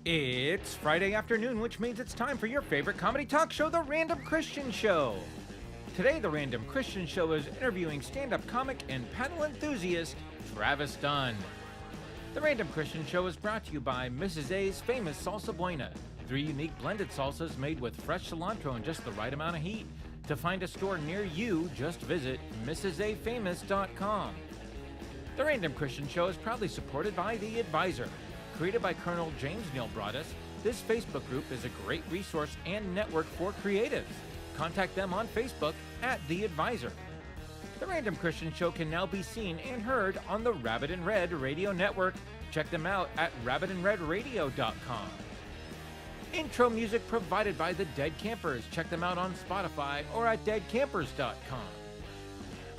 It's Friday afternoon, which means it's time for your favorite comedy talk show, The Random Christian Show. Today, The Random Christian Show is interviewing stand-up comic and panel enthusiast, Travis Dunn. The Random Christian Show is brought to you by Mrs. A's Famous Salsa Buena, 3 unique blended salsas made with fresh cilantro and just the right amount of heat. To find a store near you, just visit mrsafamous.com. The Random Christian Show is proudly supported by The Advisor. Created by Colonel James Neal Broadus, this Facebook group is a great resource and network for creatives. Contact them on Facebook at The Advisor. The Random Christian Show can now be seen and heard on the Rabbit in Red Radio Network. Check them out at rabbitinredradio.com. Intro music provided by the Dead Campers. Check them out on Spotify or at deadcampers.com.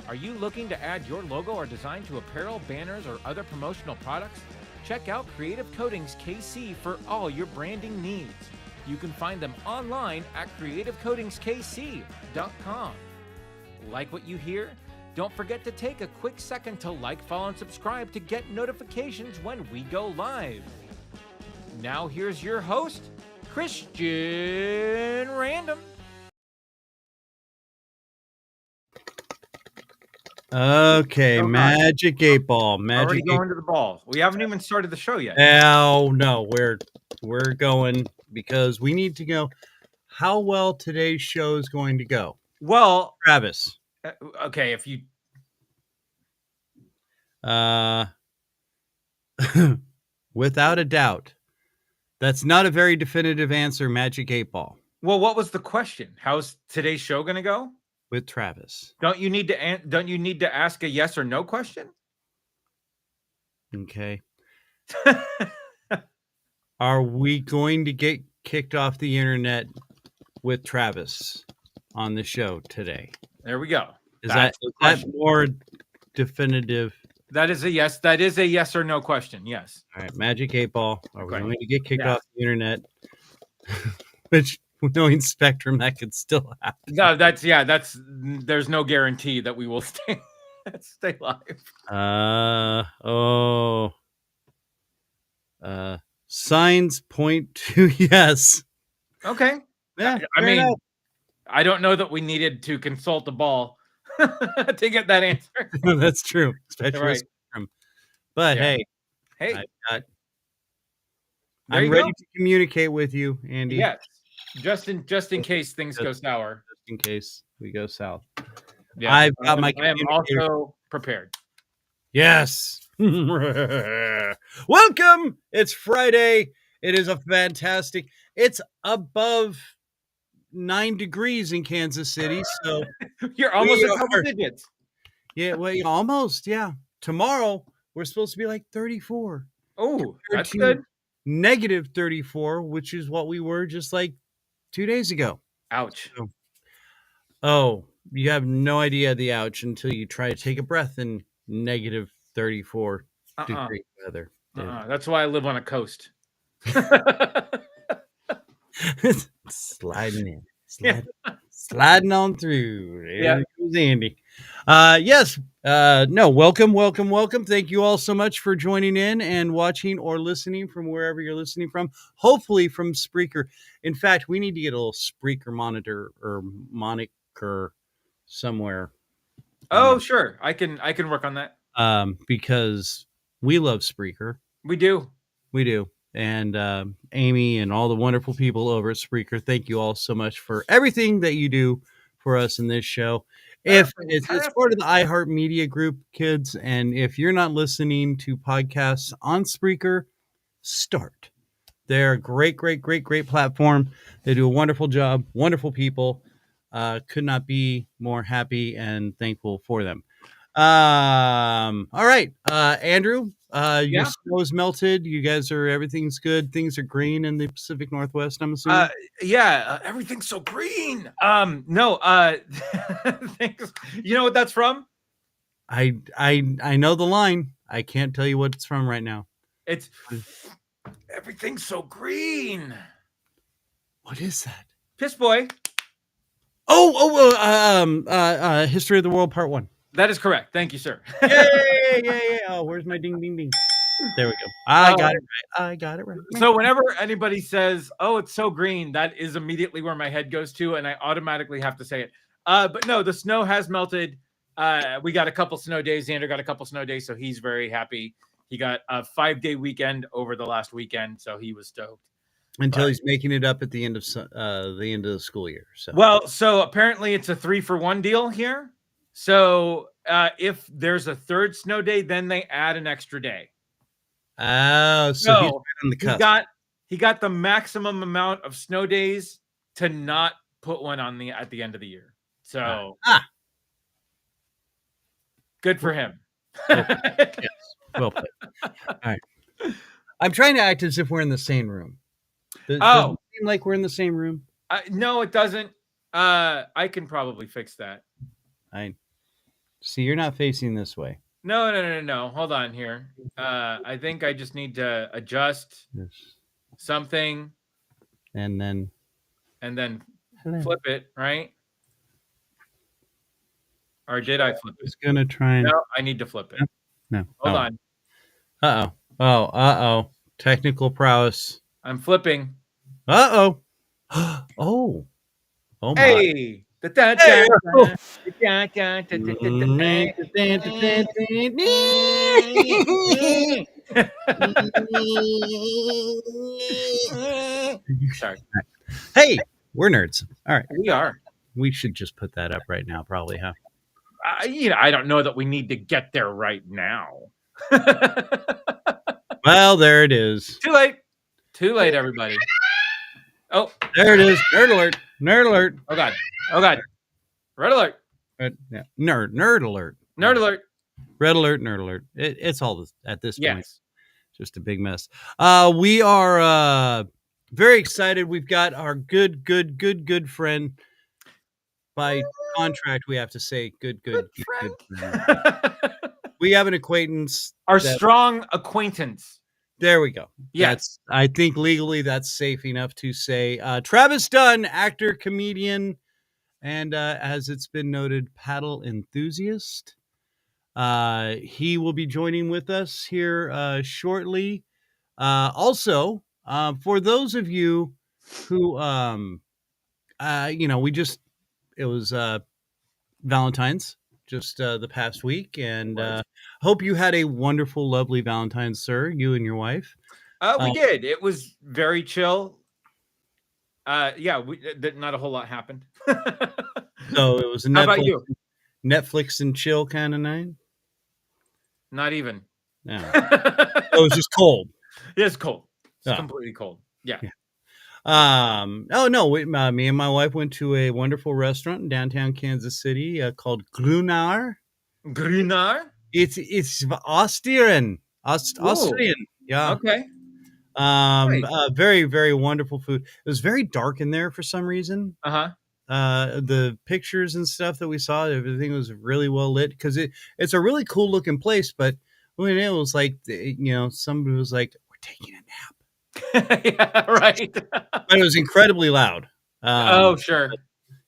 Are you looking to add your logo or design to apparel, banners, or other promotional products? Check out Creative Coatings KC for all your branding needs. You can find them online at creativecoatingskc.com. Like what you hear? Don't forget to take a quick second to like, follow, and subscribe to get notifications when we go live. Now here's your host, Christian Random. Okay, Magic 8 Ball. Already going to the ball. We haven't even started the show yet. Oh no, we're going because we need to know how well today's show is going to go. Well, Travis. Okay, if you without a doubt, that's not a very definitive answer, Magic 8 Ball. Well, what was the question? How's today's show going to go? With Travis. Don't you need to ask a yes or no question? Okay. Are we going to get kicked off the internet with Travis on the show today? There we go. Is that more definitive? That is a yes. That is a yes or no question. Yes. All right, Magic 8 Ball. Are we going to get kicked off the internet? Which, knowing Spectrum, that could still happen. No, there's no guarantee that we will stay live. Signs point to yes. Okay. Yeah. I mean, I don't know that we needed to consult the ball to get that answer. No, that's true. Especially right. Spectrum. But hey, I'm ready to communicate with you, Andy. Yes. Just in case things go sour. Just in case we go south. Yeah, I am also prepared. Yes. Welcome. It's Friday. It is a fantastic. It's above 9 degrees in Kansas City. So you're almost at double digits. Yeah, well, almost. Yeah. Tomorrow we're supposed to be like 34. Oh, that's good. Negative 34, which is what we were just like 2 days ago. Ouch. Oh, you have no idea the ouch until you try to take a breath in negative 34 degree weather. That's why I live on a coast. Sliding on through. There goes Andy. Welcome. Thank you all so much for joining in and watching or listening from wherever you're listening from. Hopefully from Spreaker. In fact, we need to get a little Spreaker monitor or moniker somewhere. Oh, sure. I can work on that. Because we love Spreaker. We do. And Amy and all the wonderful people over at Spreaker, thank you all so much for everything that you do for us in this show. If it's part of the iHeartMedia group, kids, and if you're not listening to podcasts on Spreaker, start. They're a great platform. They do a wonderful job, wonderful people. Could not be more happy and thankful for them. All right, Andrew, your snow is melted. You guys everything's good. Things are green in the Pacific Northwest, I'm assuming. Everything's so green. No, thanks. You know what that's from? I know the line. I can't tell you what it's from right now. It's everything's so green. What is that? Piss Boy. History of the World Part 1. That is correct. Thank you, sir. Yay. Oh, where's my ding, ding, ding? There we go. I got it right. I got it right. So whenever anybody says, "Oh, it's so green," that is immediately where my head goes to, and I automatically have to say it. But no, the snow has melted. We got a couple snow days. Xander got a couple snow days, so he's very happy. He got a 5-day weekend over the last weekend, so he was stoked. Until he's making it up at the end of the school year. So apparently it's a 3-for-1 deal here. So if there's a third snow day, then they add an extra day. Oh, so he's right on the cusp. He got the maximum amount of snow days to not put one on at the end of the year. So good for him. Yes, well played. All right. I'm trying to act as if we're in the same room. Does it seem like we're in the same room? No, it doesn't. I can probably fix that. I see you're not facing this way. No. Hold on here. I think I just need to adjust something. And then flip it, right? Or did I flip it? I was going to try and... No, I need to flip it. No. Hold on. Uh-oh. Uh-oh. Technical prowess. I'm flipping. Uh-oh. Oh my. Hey! Sorry. Hey, we're nerds. All right. We are. We should just put that up right now, probably, huh? I don't know that we need to get there right now. Well, there it is. Too late, everybody. Oh, there it is. Nerd alert. Nerd alert. Oh God. Red alert. Yeah. Nerd alert. Nerd alert. Red alert. Nerd alert. It's all this at this point. Yes. Just a big mess. We are very excited. We've got our good friend. By contract, we have to say good friend. We have an acquaintance. Our strong acquaintance. There we go. Yes. I think legally that's safe enough to say. Travis Dunn, actor, comedian, and as it's been noted, paddle enthusiast. He will be joining with us here shortly. Also, for those of you who, it was Valentines just the past week, and hope you had a wonderful, lovely Valentine's, sir, you and your wife. We did. It was very chill. Not a whole lot happened. So it was How about you? Netflix and chill kind of night? Not even. No. It was just cold. It's cold. It's completely cold. Yeah. Oh no, me and my wife went to a wonderful restaurant in downtown Kansas City called Grunar. It's Austrian. Yeah. Okay. Very, very wonderful food. It was very dark in there for some reason. The pictures and stuff that we saw, everything was really well lit because it's a really cool looking place. But when it was like, somebody was like, "We're taking a nap." Yeah, right. But it was incredibly loud. Sure.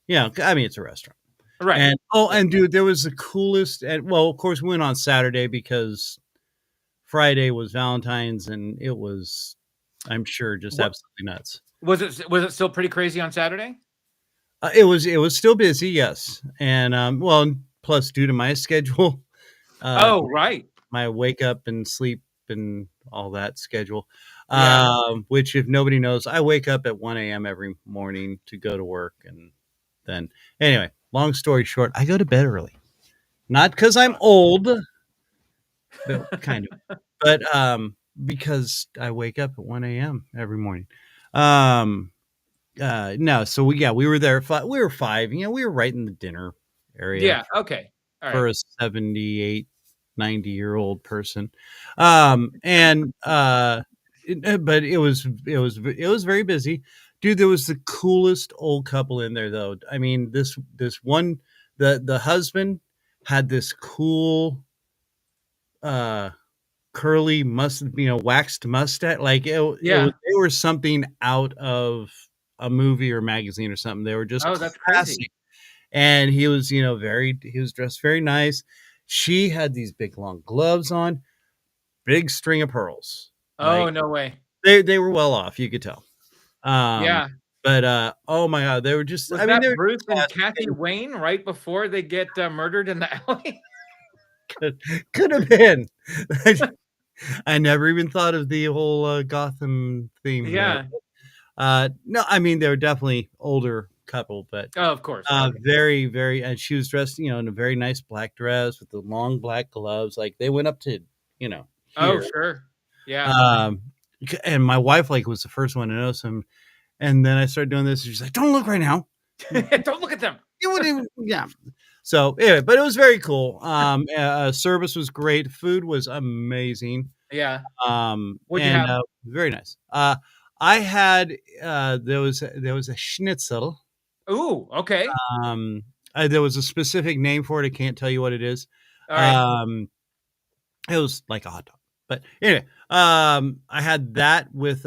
Yeah, I mean, it's a restaurant. Right. And dude, there was the coolest. And well, of course, we went on Saturday because Friday was Valentine's, and it was, I'm sure, just absolutely nuts. Was it still pretty crazy on Saturday? It was still busy, yes. And plus due to my schedule. Right. My wake up and sleep and all that schedule. Yeah. Which, if nobody knows, I wake up at 1 a.m. every morning to go to work. And then, anyway, long story short, I go to bed early. Not because I'm old, kind of, but because I wake up at 1 a.m. every morning. No, so we were there. We were 5. We were right in the dinner area. Yeah, okay. All for right. a 78, 90-year-old person. But it was very busy, dude. There was the coolest old couple in there, though. I mean, this one, the husband had this cool curly waxed mustache. Like they were something out of a movie or magazine or something. They were just that's crazy. And he was he was dressed very nice. She had these big long gloves on. big string of pearls. Oh, Like, no way. they were well off, you could tell. Yeah. But oh my God, they were just, Was I mean, that they're Bruce and fantastic. Kathy Wayne right before they get murdered in the alley? Could have been. I never even thought of the whole Gotham theme there. Yeah. No, I mean, they were definitely older couple, but Oh, of course. Okay. very, very, and she was dressed, in a very nice black dress with the long black gloves. Like they went up to, Oh, here. sure. Yeah. Um, and my wife like was the first one to notice him. And then I started doing this. And she's like, "Don't look right now." Don't look at them. You wouldn't even, yeah. So anyway, but it was very cool. Service was great. Food was amazing. Yeah. What'd you And have? very nice. I had there was a schnitzel. Ooh, okay. There was a specific name for it. I can't tell you what it is. All right. It was like a hot dog. But anyway, I had that with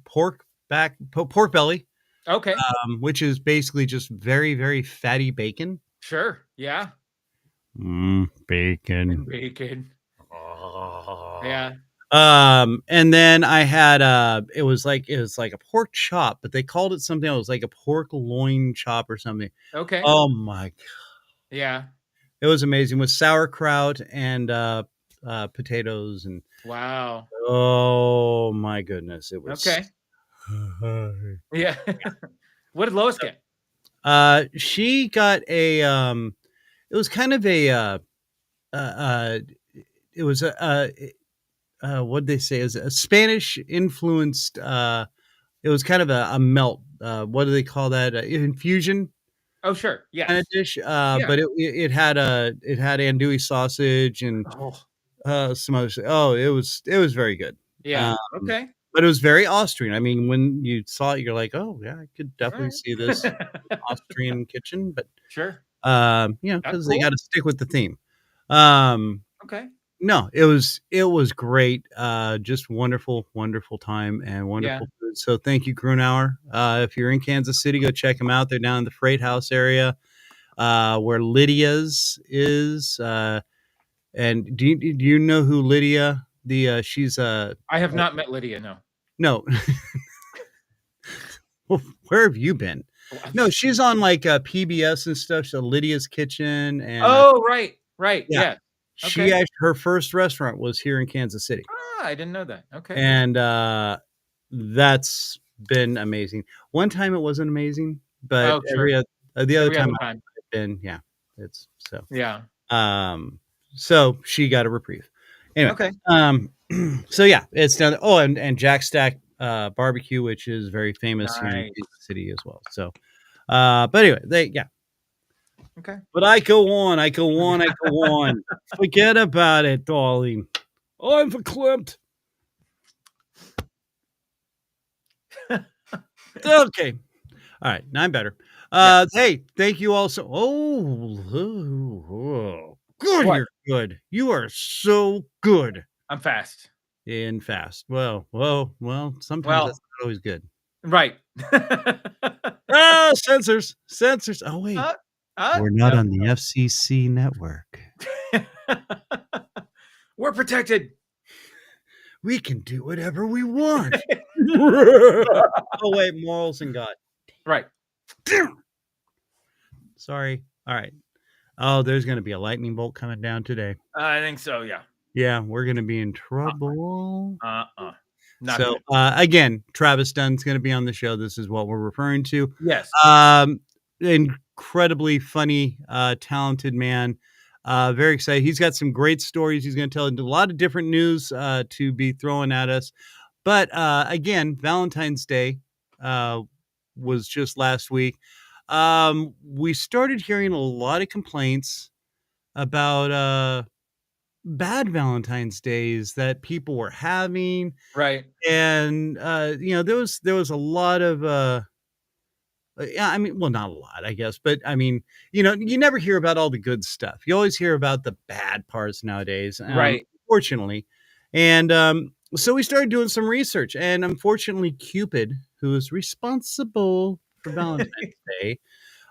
pork belly, Okay. which is basically just very, very fatty bacon. Sure. Yeah. Bacon. Bacon. Yeah. And then I had it was like a pork chop, but they called it something else, like a pork loin chop or something. Okay. Oh my God. Yeah. It was amazing with sauerkraut and potatoes and Wow. oh my goodness, it was Okay. Yeah. What did Lois get? she got a it was kind of a uh it was what'd they say? It was a Spanish influenced it was kind of a melt. What do they call that? Infusion Oh, sure. kind of Yes. dish. Yeah. But it had andouille sausage and Oh, some other. Oh, it was very good. yeah. Okay. But it was very Austrian. I mean, when you saw it, you're like, oh yeah, I could All definitely see this right. Austrian kitchen. But Sure. That's because they cool. got to stick with the theme. Um, Okay. No, it was great. Just wonderful, wonderful time and Yeah. wonderful food. So thank you, Grunauer. If you're in Kansas City, go check them out. They're down in the Freight House area, where Lydia's is. And do you know who Lydia? She's I have not met Lydia. No. no. Well, where have you been? No, she's on like PBS and stuff. So Lydia's Kitchen and Oh, right. Right. yeah, Yeah. she Okay. actually her first restaurant was here in Kansas City. Ah, I didn't know that. Okay. And that's been amazing. One time it wasn't amazing, but Oh, sure. the other Every time other I've time. been, yeah, it's so. Yeah. So she got a reprieve. Anyway, Okay. so yeah, it's down. Oh, and Jack Stack barbecue, which is very famous here in Nice. Kansas City as well. So, but anyway, yeah. Okay. But I go on. Forget about it, darling. I'm verklempt. Okay. All right. Now I'm better. Yeah. Hey, thank you also. Oh, good. What? You're good. You are so good I'm fast. and fast. Well. Sometimes that's Well, not always good. right. Oh, censors. Oh, wait. We're not No. on the FCC network. We're protected. We can do whatever we want. Oh, wait. Morals and God. Right. Sorry. All right. Oh, there's going to be a lightning bolt coming down today. I think so. Yeah. Yeah, we're going to be in trouble. Not So, good. again, Travis Dunn's going to be on the show. This is what we're referring to. Yes. Incredibly funny, talented man. Very excited. He's got some great stories. He's going to tell a lot of different news to be throwing at us. But again, Valentine's Day was just last week. We started hearing a lot of complaints about bad Valentine's Days that people were having. Right. And there was a lot of yeah, I mean, well, not a lot, I guess, but I mean, you never hear about all the good stuff. You always hear about the bad parts nowadays, Right. fortunately. And so we started doing some research, and unfortunately, Cupid, who is responsible for Valentine's Day,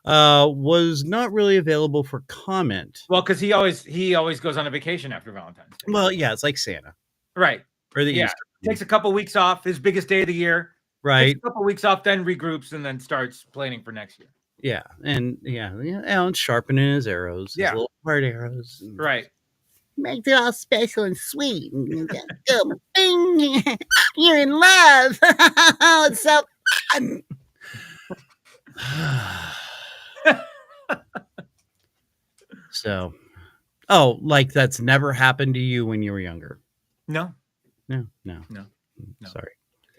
was not really available for comment. Well, because he always goes on a vacation after Valentine's Day. Well, yeah, it's like Santa. Right. Or the Yeah. Easter. Takes a couple weeks off, his biggest day of the year. Right. Takes a couple weeks off, then regroups, and then starts planning for next year. Yeah. And Alan sharpening his arrows. His little heart arrows. Right. Makes it all special and sweet. Go, bing! You're in love. It's so fun. So, like that's never happened to you when you were younger? No. Sorry.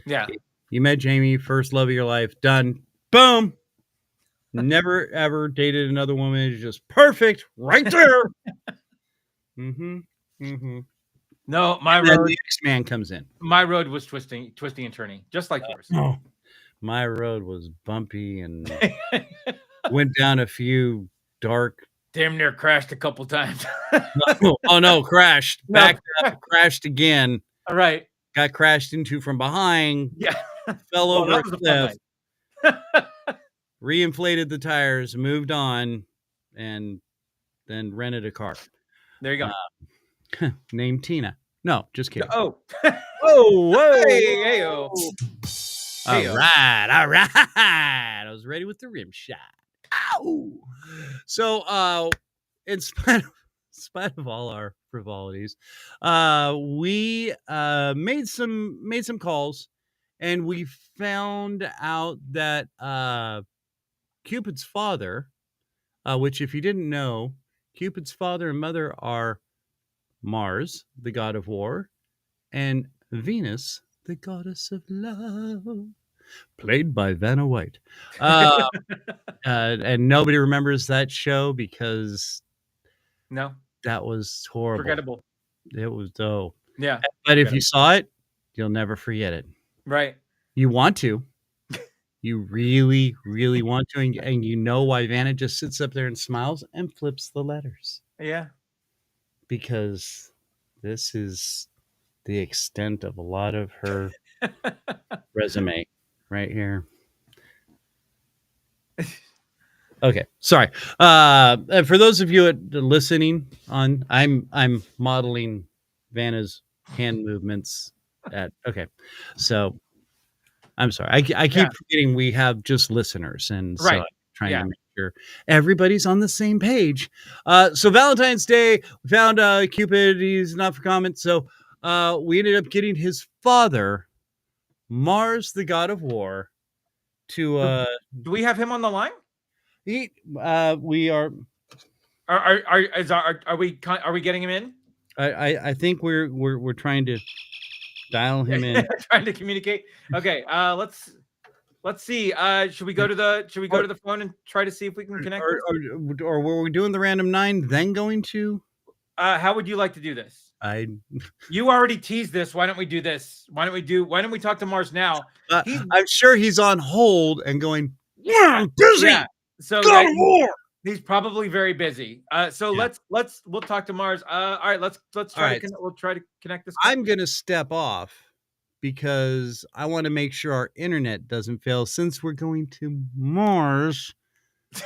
Yeah. You met Jamie, first love of your life, done. Boom. Never ever dated another woman. It's just perfect right there. No, my road. The next man comes in. My road was twisting and turning, just like yours. Oh, my road was bumpy and went down a few dark. Damn near crashed a couple times. No, crashed. Backed up, crashed again. All right. Got crashed into from behind. Yeah. Fell over a cliff. Reinflated the tires, moved on, and then rented a car. There you go. Named Tina. No, just kidding. Oh. Whoa. Hey, all right. I was ready with the rim shot. Ow. So, in spite of all our frivolities, we made some calls, and we found out that Cupid's father, which if you didn't know, Cupid's father and mother are Mars, the god of war, and Venus, the goddess of love, played by Vanna White. And nobody remembers that show because that was horrible. Forgettable. It was yeah. But if you saw it, you'll never forget it. Right. You want to. You really, really want to, and you know why Vanna just sits up there and smiles and flips the letters. Yeah. Because this is the extent of a lot of her resume right here. Okay, sorry. And for those of you listening on, I'm modeling Vanna's hand movements okay. So I'm sorry. I keep forgetting we have just listeners, and so I'm trying to make sure everybody's on the same page. So Valentine's Day, we found Cupid. He's not for comment. So we ended up getting his father, Mars, the god of war, to. Do we have him on the line? We are. Are we getting him in? I think we're trying to dial him in. Trying to communicate. Okay, let's see. Should we go to the phone and try to see if we can connect? Or were we doing the random 9 then going to? How would you like to do this? You already teased this. Why don't we do this? Why don't we talk to Mars now? I'm sure he's on hold and going, yeah, I'm busy. Yeah. So he's probably very busy. We'll talk to Mars. All right, let's try we'll try to connect this. I'm gonna step off because I want to make sure our internet doesn't fail since we're going to Mars.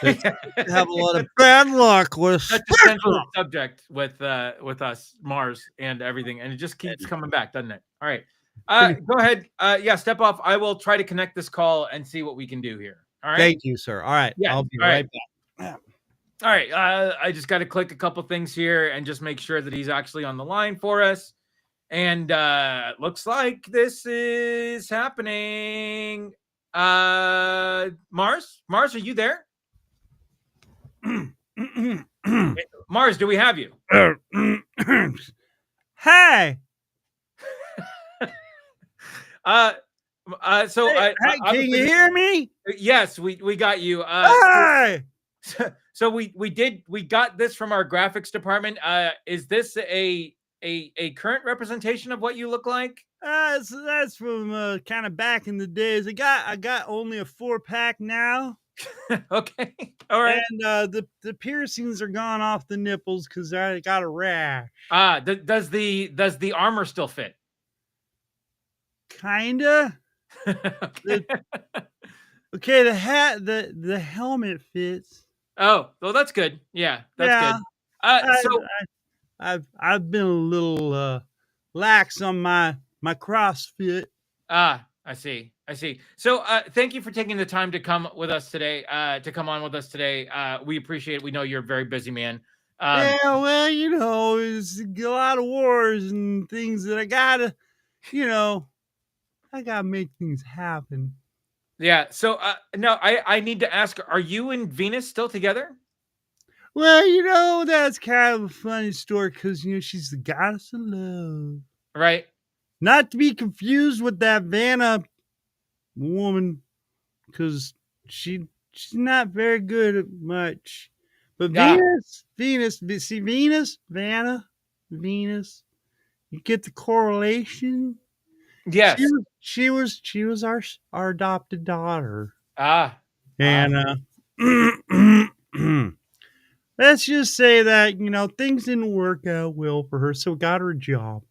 Have a lot of bad luck with such a central subject with us, Mars, and everything, and it just keeps coming back, doesn't it? All right, go ahead. Step off. I will try to connect this call and see what we can do here. All right. Thank you, sir. All right. Yeah. I'll be right back. All right. I just got to click a couple things here and just make sure that he's actually on the line for us. And looks like this is happening. Mars, are you there? Mars, do we have you? Hey. Can you hear me? Yes, we got you. Hey! So we got this from our graphics department. Is this a current representation of what you look like? That's from kind of back in the days. I got only a 4-pack now. Okay, all right. And the piercings are gone off the nipples because I got a rash. Does the armor still fit? Kinda. Okay. Okay, the hat, the helmet fits. Oh, well, that's good. Yeah, that's Yeah, good. I, So I've been a little lax on my CrossFit. I see. I see. So, thank you for taking the time to come with us today. To come on with us today. We appreciate it. We know you're a very busy man. Yeah, well, it's a lot of wars and things that I gotta make things happen. Yeah. So, no, I need to ask: are you and Venus still together? Well, that's kind of a funny story because she's the goddess of love. Right. Not to be confused with that Vanna woman, because she's not very good at much. But Yeah. Vanna, Venus. You get the correlation. Yes. She was our adopted daughter, Ah. Ah. and let's just say that things didn't work out well for her, so got her a job.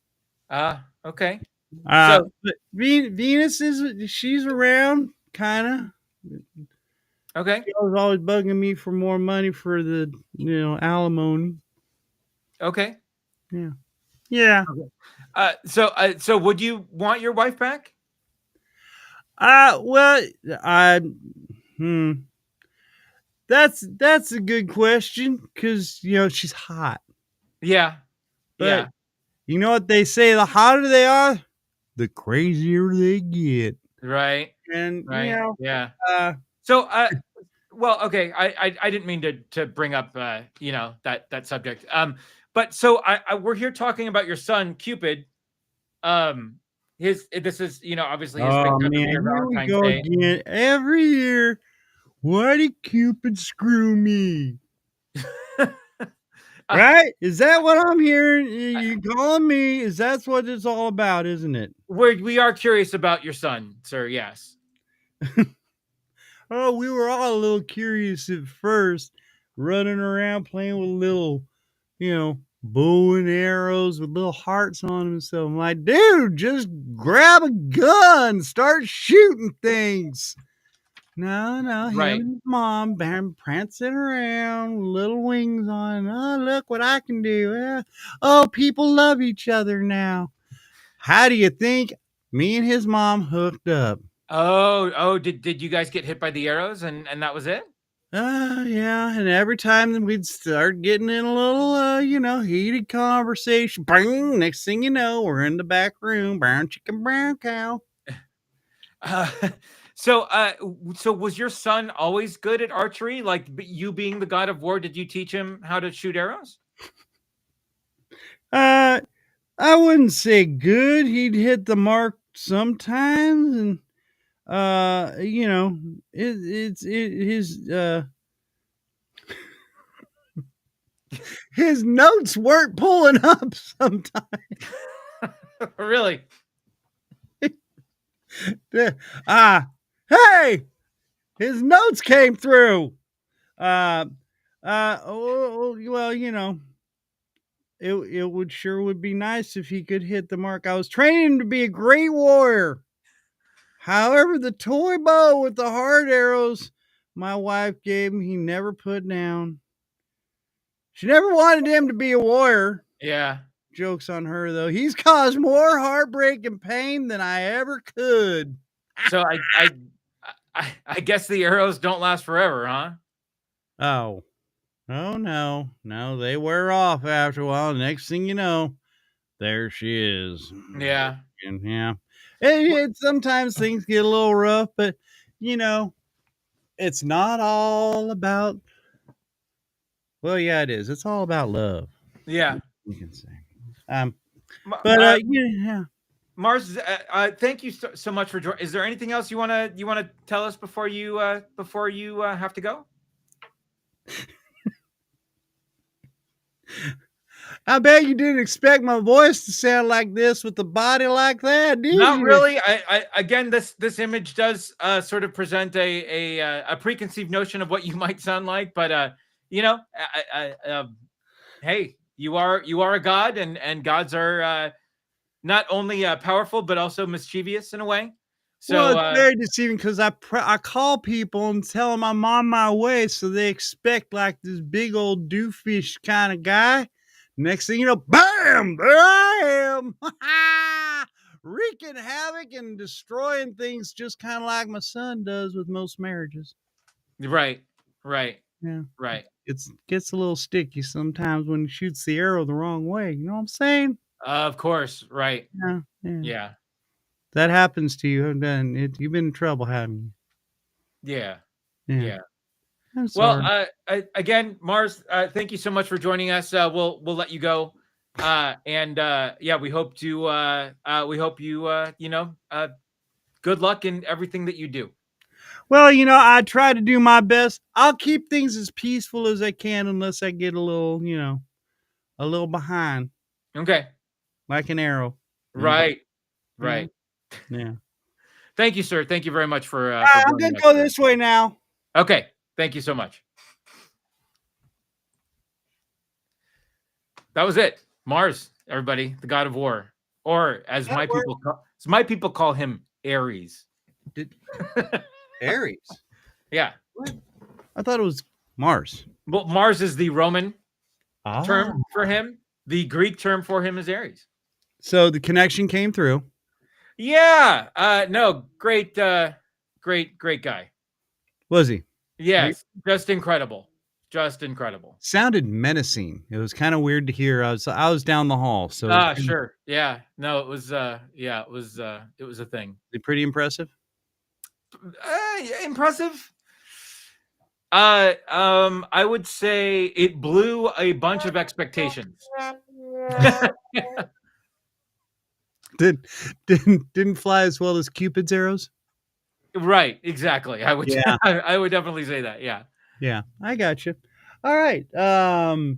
Ah. Okay. So, But Venus she's around, kind of. okay. She was always bugging me for more money for the alimony. Okay. Yeah, yeah. Okay. So would you want your wife back? Well, I hmm. That's a good question because she's hot, Yeah. but Yeah. you know what they say: the hotter they are, the crazier they get. Right. And Right. Yeah. uh, So, well, okay. I didn't mean to bring up that subject. But so we're here talking about your son Cupid. This is obviously his big oh time of the man, year, here we Valentine's go Day. again. Every year, why did Cupid screw me? uh, Right? Is that what I'm hearing? You calling me? Is that's what it's all about, isn't it? we are curious about your son, sir. Yes. Oh, we were all a little curious at first, running around playing with little, bow and arrows with little hearts on them. So I'm like, dude, just grab a gun, start shooting things. No, no, him Right. and his mom prancing around, little wings on. Oh, look what I can do. Oh, people love each other now. How do you think me and his mom hooked up? Oh. Did you guys get hit by the arrows and that was it? Yeah, and every time that we'd start getting in a little, heated conversation, bang, next thing you know, we're in the back room, brown chicken, brown cow. Uh, so was your son always good at archery? Like you being the god of war, did you teach him how to shoot arrows? Uh, I wouldn't say good. He'd hit the mark sometimes, and his notes weren't pulling up sometimes. Really? Hey, his notes came through. Well, it would be nice if he could hit the mark. I was training him to be a great warrior. However, the toy bow with the hard arrows my wife gave him, he never put down. She never wanted him to be a warrior. Yeah. Joke's on her, though. He's caused more heartbreak and pain than I ever could. So I guess the arrows don't last forever, huh? Oh. Oh, no. No, they wear off after a while. Next thing you know, there she is. Yeah. And yeah. Sometimes things get a little rough, but, it's not all about. Well, yeah, it is. It's all about love. Yeah. You can say. Ma- But uh, yeah. Mars, thank you so much for joining. Is there anything else you wanna tell us before you have to go? I bet you didn't expect my voice to sound like this with the body like that, did Not you? really. I again, this image does sort of present a preconceived notion of what you might sound like, but hey, you are a god, and gods are not only powerful but also mischievous in a way. Well, So, it's very deceiving because I call people and tell them I'm on my way, so they expect like this big old doofish kind of guy. Next thing you know, bam! There I am, wreaking havoc and destroying things, just kind of like my son does with most marriages. right. Yeah, Right. it gets a little sticky sometimes when he shoots the arrow the wrong way. You know what I'm saying? Of course. Right. Yeah. Yeah. That happens to you, and then you've been in trouble, haven't Yeah. you? Yeah. I'm Well, sorry. again, Mars, thank you so much for joining us. We'll let you go. And yeah, we hope to we hope you good luck in everything that you do. Well, I try to do my best. I'll keep things as peaceful as I can unless I get a little, a little behind, Okay. like an arrow. Right. Yeah. Right. Yeah. Thank you, sir. Thank you very much for I'm joining gonna us go today. this way now. Okay. Thank you so much. That was it. Mars, everybody, the god of war, or as my people call him, Ares. Aries. Yeah. What? I thought it was Mars. Well, Mars is the Roman term Ah. for him. The Greek term for him is Ares. So the connection came through. Yeah. No, great guy. Was he? Yes. Just incredible. Just incredible. Sounded menacing. It was kind of weird to hear. I was down the hall. So sure. Yeah. No, it was it was a thing. Pretty impressive. Impressive. I would say it blew a bunch of expectations. Didn't fly as well as Cupid's arrows. Right, exactly. I would. Yeah. I would definitely say that. Yeah. Yeah, I got you. All right.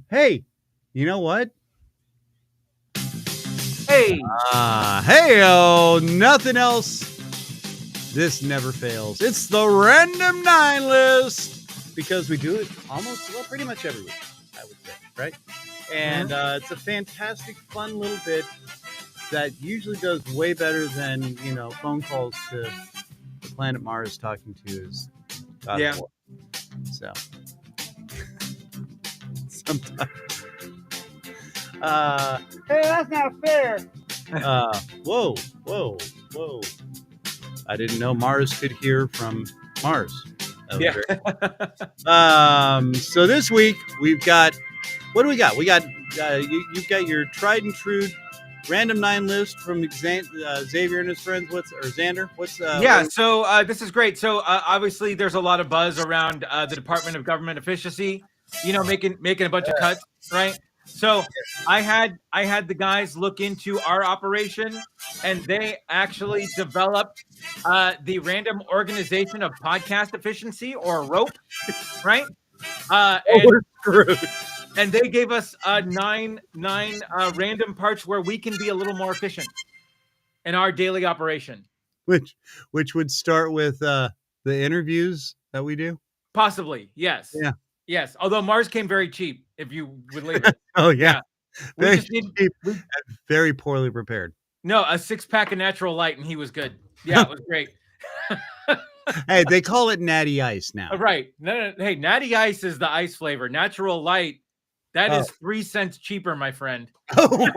Hey, you know what? Hey. Hey-o, nothing else. This never fails. It's the Random 9 list because we do it pretty much every week, I would say, right? And it's a fantastic, fun little bit that usually does way better than, phone calls to the planet Mars talking to his God of War. So sometimes, hey, that's not fair. Whoa. I didn't know Mars could hear from Mars. Yeah. So this week we've got, what do we got? We got you've got your tried and true Random 9 list from Xavier and his friends. Xander? So this is great. So obviously there's a lot of buzz around the Department of Government Efficiency, making a bunch of cuts, right? So I had the guys look into our operation, and they actually developed the Random Organization of Podcast Efficiency, or ROPE, right? We're screwed. And they gave us nine random parts where we can be a little more efficient in our daily operation. Which would start with the interviews that we do? Possibly, yes. Yeah. Yes. Although Mars came very cheap, if you would believe it. Oh, yeah. Very cheap, very poorly prepared. No, a 6-pack of natural light, and he was good. Yeah, it was great. Hey, they call it Natty Ice now. Right. No, hey, Natty Ice is the ice flavor. Natural light, that is 3 cents cheaper, my friend. Oh.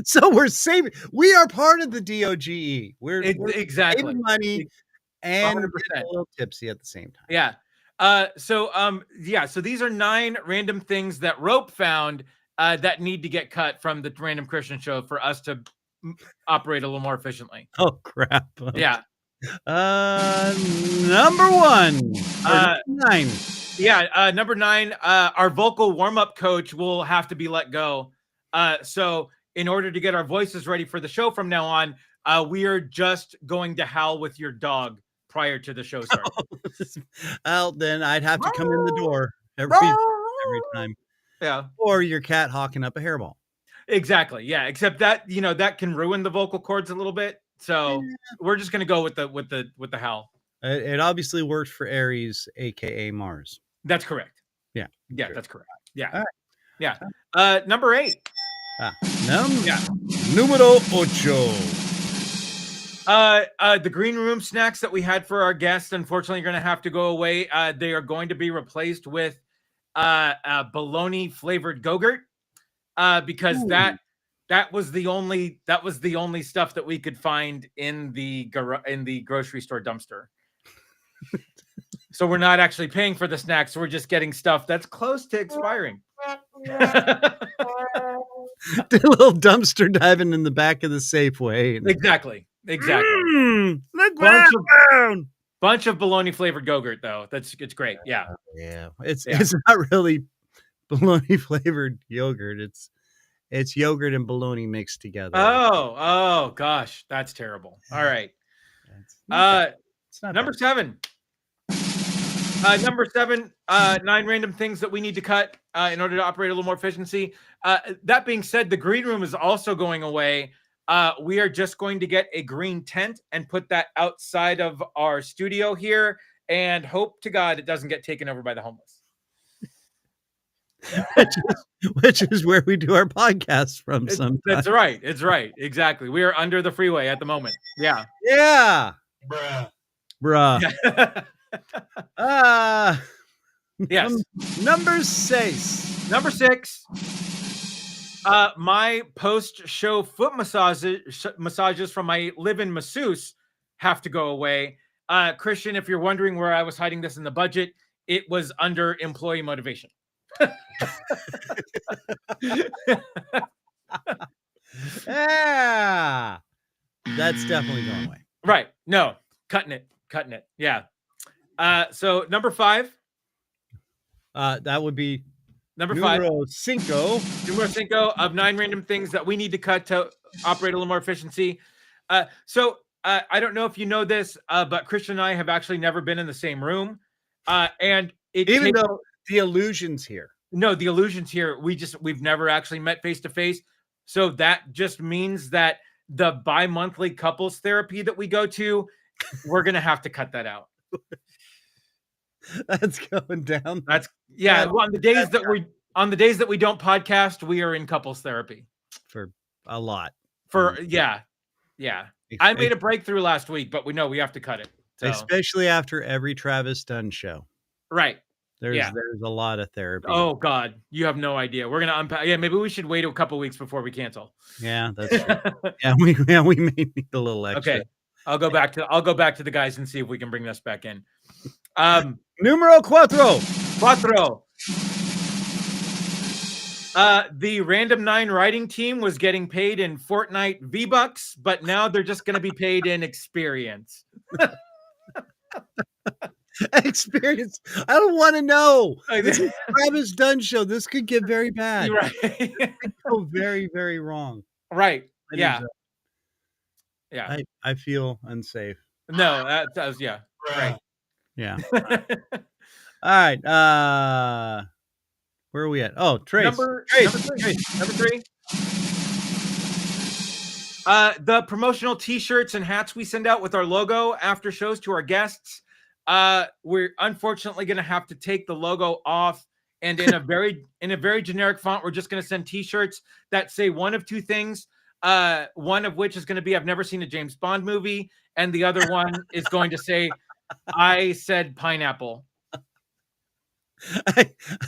So we're saving. We are part of the DOGE. We're exactly saving money and 100%. getting a little tipsy at the same time. Yeah. So these are 9 random things that Rope found that need to get cut from the Random Christian Show for us to operate a little more efficiently. Oh crap! Okay. Yeah. Number 1. 9. Yeah. Number 9. Our vocal warm-up coach will have to be let go. So in order to get our voices ready for the show from now on, we are just going to howl with your dog prior to the show start. Well, then I'd have to come in the door every time. Yeah. Or your cat hawking up a hairball. Exactly. Yeah. Except that, that can ruin the vocal cords a little bit. So we're just gonna go with the howl. It obviously worked for Aries, aka Mars. That's correct. Yeah. Yeah, sure. that's correct. Yeah. All right. Yeah. Number 8. Numero 8. The green room snacks that we had for our guests, unfortunately, are going to have to go away. They are going to be replaced with bologna flavored Go-Gurt, because that was the only stuff that we could find in the grocery store dumpster. So we're not actually paying for the snacks. We're just getting stuff that's close to expiring. Did a little dumpster diving in the back of the Safeway. Exactly. Bunch of bologna flavored Go-Gurt though. It's great. Yeah. It's not really bologna flavored yogurt. It's yogurt and bologna mixed together. Oh gosh, that's terrible. All right. Number 7. Number 7, 9 random things that we need to cut in order to operate a little more efficiency. That being said, the green room is also going away. We are just going to get a green tent and put that outside of our studio here and hope to God it doesn't get taken over by the homeless. which is where we do our podcast from sometimes. That's right. It's right. Exactly. We are under the freeway at the moment. Yeah. Yeah. Bruh. Yes. Number 6. My post-show foot massages from my live-in masseuse have to go away. Christian, if you're wondering where I was hiding this in the budget, it was under employee motivation. Yeah. That's definitely going away. Right. No, cutting it. Yeah. So number 5. That would be number 5. Numero cinco of 9 random things that we need to cut to operate a little more efficiency. So I don't know if you know this, but Christian and I have actually never been in the same room. And even though the illusion's here. No, the illusion's here. We've never actually met face to face. So that just means that the bi-monthly couples therapy that we go to, we're going to have to cut that out. That's going down. Well, on the days that we don't podcast, we are in couples therapy for a lot. Yeah. I made a breakthrough last week, but we have to cut it. So. Especially after every Travis Dunn show. Right. There's a lot of therapy. Oh God, you have no idea. We're gonna unpack. Yeah, maybe we should wait a couple weeks before we cancel. Yeah, that's true. we may need a little extra. Okay, I'll go back to the guys and see if we can bring this back in. Numero 4. The random 9 writing team was getting paid in Fortnite V-Bucks, but now they're just going to be paid in experience. Experience. I don't want to know. This is Travis Dunn show. This could get very bad. Right. It could go very, very wrong. Right. Yeah. I feel unsafe. No, that was right. Yeah. All right. Where are we at? Oh, Trace. Number 3. The promotional T-shirts and hats we send out with our logo after shows to our guests. We're unfortunately going to have to take the logo off, and in a very generic font, we're just going to send T-shirts that say one of 2 things. One of which is going to be I've never seen a James Bond movie, and the other one is going to say I said pineapple.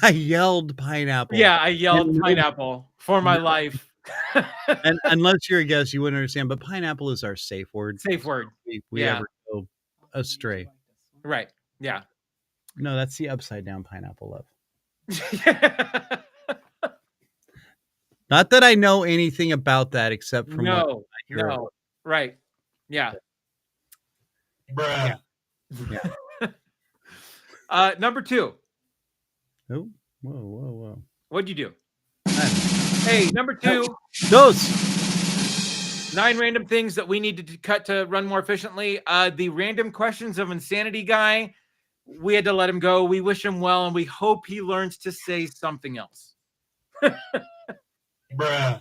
I yelled pineapple. Yeah, I yelled pineapple for my life. And unless you're a guest, you wouldn't understand. But pineapple is our safe word. Safe word. We ever go astray. Right. Yeah. No, that's the upside down pineapple love. Not that I know anything about that except from no. Right. Yeah. Bruh. Yeah. Number 2. Oh, whoa. What'd you do? Hey, number 2. Those 9 random things that we needed to cut to run more efficiently. The random questions of insanity guy, we had to let him go. We wish him well, and we hope he learns to say something else. Bruh.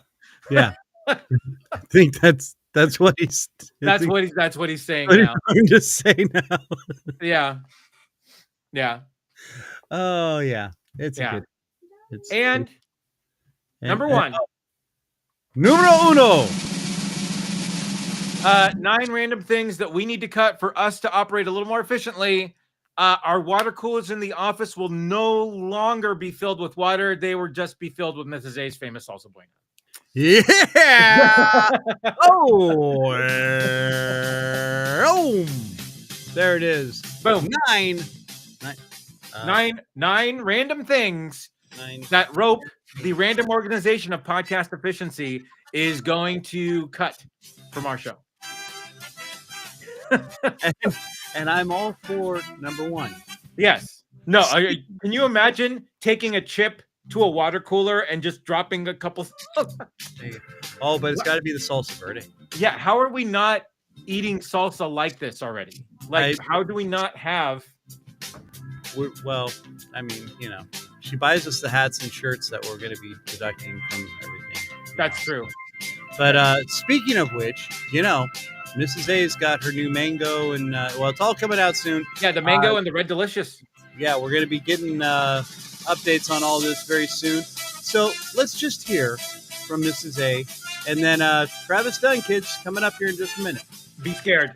Yeah. I think that's what he's that's what he's saying what now. I'm just saying now. Yeah. Oh yeah. It's good. And number 1. Numero 1. 9 random things that we need to cut for us to operate a little more efficiently. Our water coolers in the office will no longer be filled with water. They will just be filled with Mrs. A's famous salsa buena. Yeah. Oh. There it is. Boom. 9 random things that Rope, the random organization of podcast efficiency, is going to cut from our show. and I'm all for number 1. Yes. No. Can you imagine taking a chip to a water cooler and just dropping a couple? Oh, but it's got to be the salsa verde. Yeah. How are we not eating salsa like this already? Like, how do we not have? Well, I mean, she buys us the hats and shirts that we're going to be deducting from everything. That's true. But speaking of which, Mrs. A's got her new mango, and it's all coming out soon. Yeah, the mango and the red delicious. Yeah, we're going to be getting updates on all this very soon. So let's just hear from Mrs. A, and then Travis Dunn, kids, coming up here in just a minute. Be scared.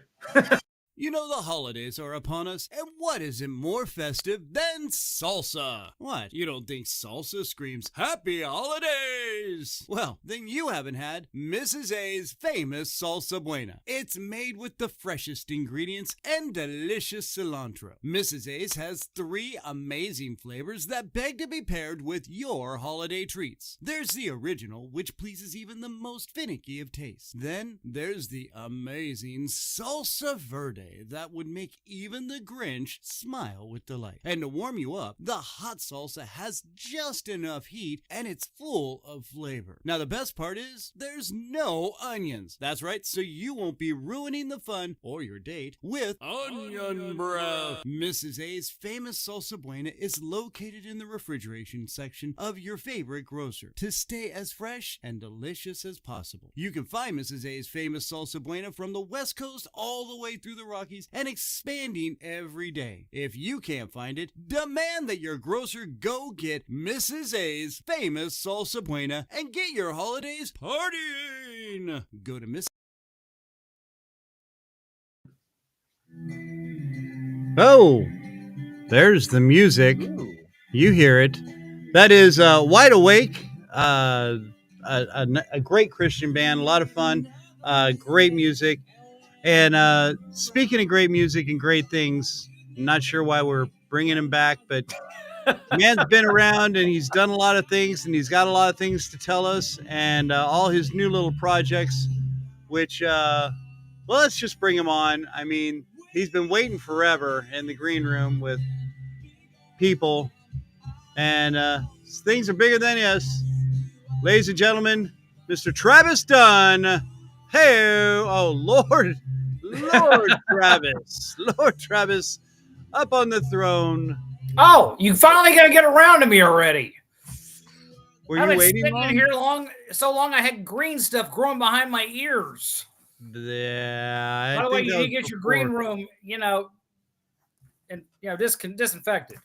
You know the holidays are upon us, and what isn't more festive than salsa? What, you don't think salsa screams Happy Holidays? Well, then you haven't had Mrs. A's famous salsa buena. It's made with the freshest ingredients and delicious cilantro. Mrs. A's has 3 amazing flavors that beg to be paired with your holiday treats. There's the original, which pleases even the most finicky of tastes. Then there's the amazing salsa verde that would make even the Grinch smile with delight. And to warm you up, the hot salsa has just enough heat and it's full of flavor. Now the best part is there's no onions. That's right, so you won't be ruining the fun or your date with onion breath. Mrs. A's famous salsa buena is located in the refrigeration section of your favorite grocer to stay as fresh and delicious as possible. You can find Mrs. A's famous salsa buena from the West Coast all the way through the Rockies and expanding every day. If you can't find it, demand that your grocer go get Mrs. A's famous salsa buena and get your holidays partying. Go to Miss. Oh, there's the music. Ooh. You hear it. That is Wide Awake, a great Christian band, a lot of fun, great music. And speaking of great music and great things, I'm not sure why we're bringing him back, but the man's been around and he's done a lot of things and he's got a lot of things to tell us and all his new little projects, which, let's just bring him on. I mean, he's been waiting forever in the green room with people and things are bigger than us. Ladies and gentlemen, Mr. Travis Dunn. Hey, oh, Lord Travis, up on the throne. Oh, you finally got to get around to me already. Were I've you been waiting sitting long? in here so long I had green stuff growing behind my ears. Yeah. By the way, you need to get your green room, and disinfected.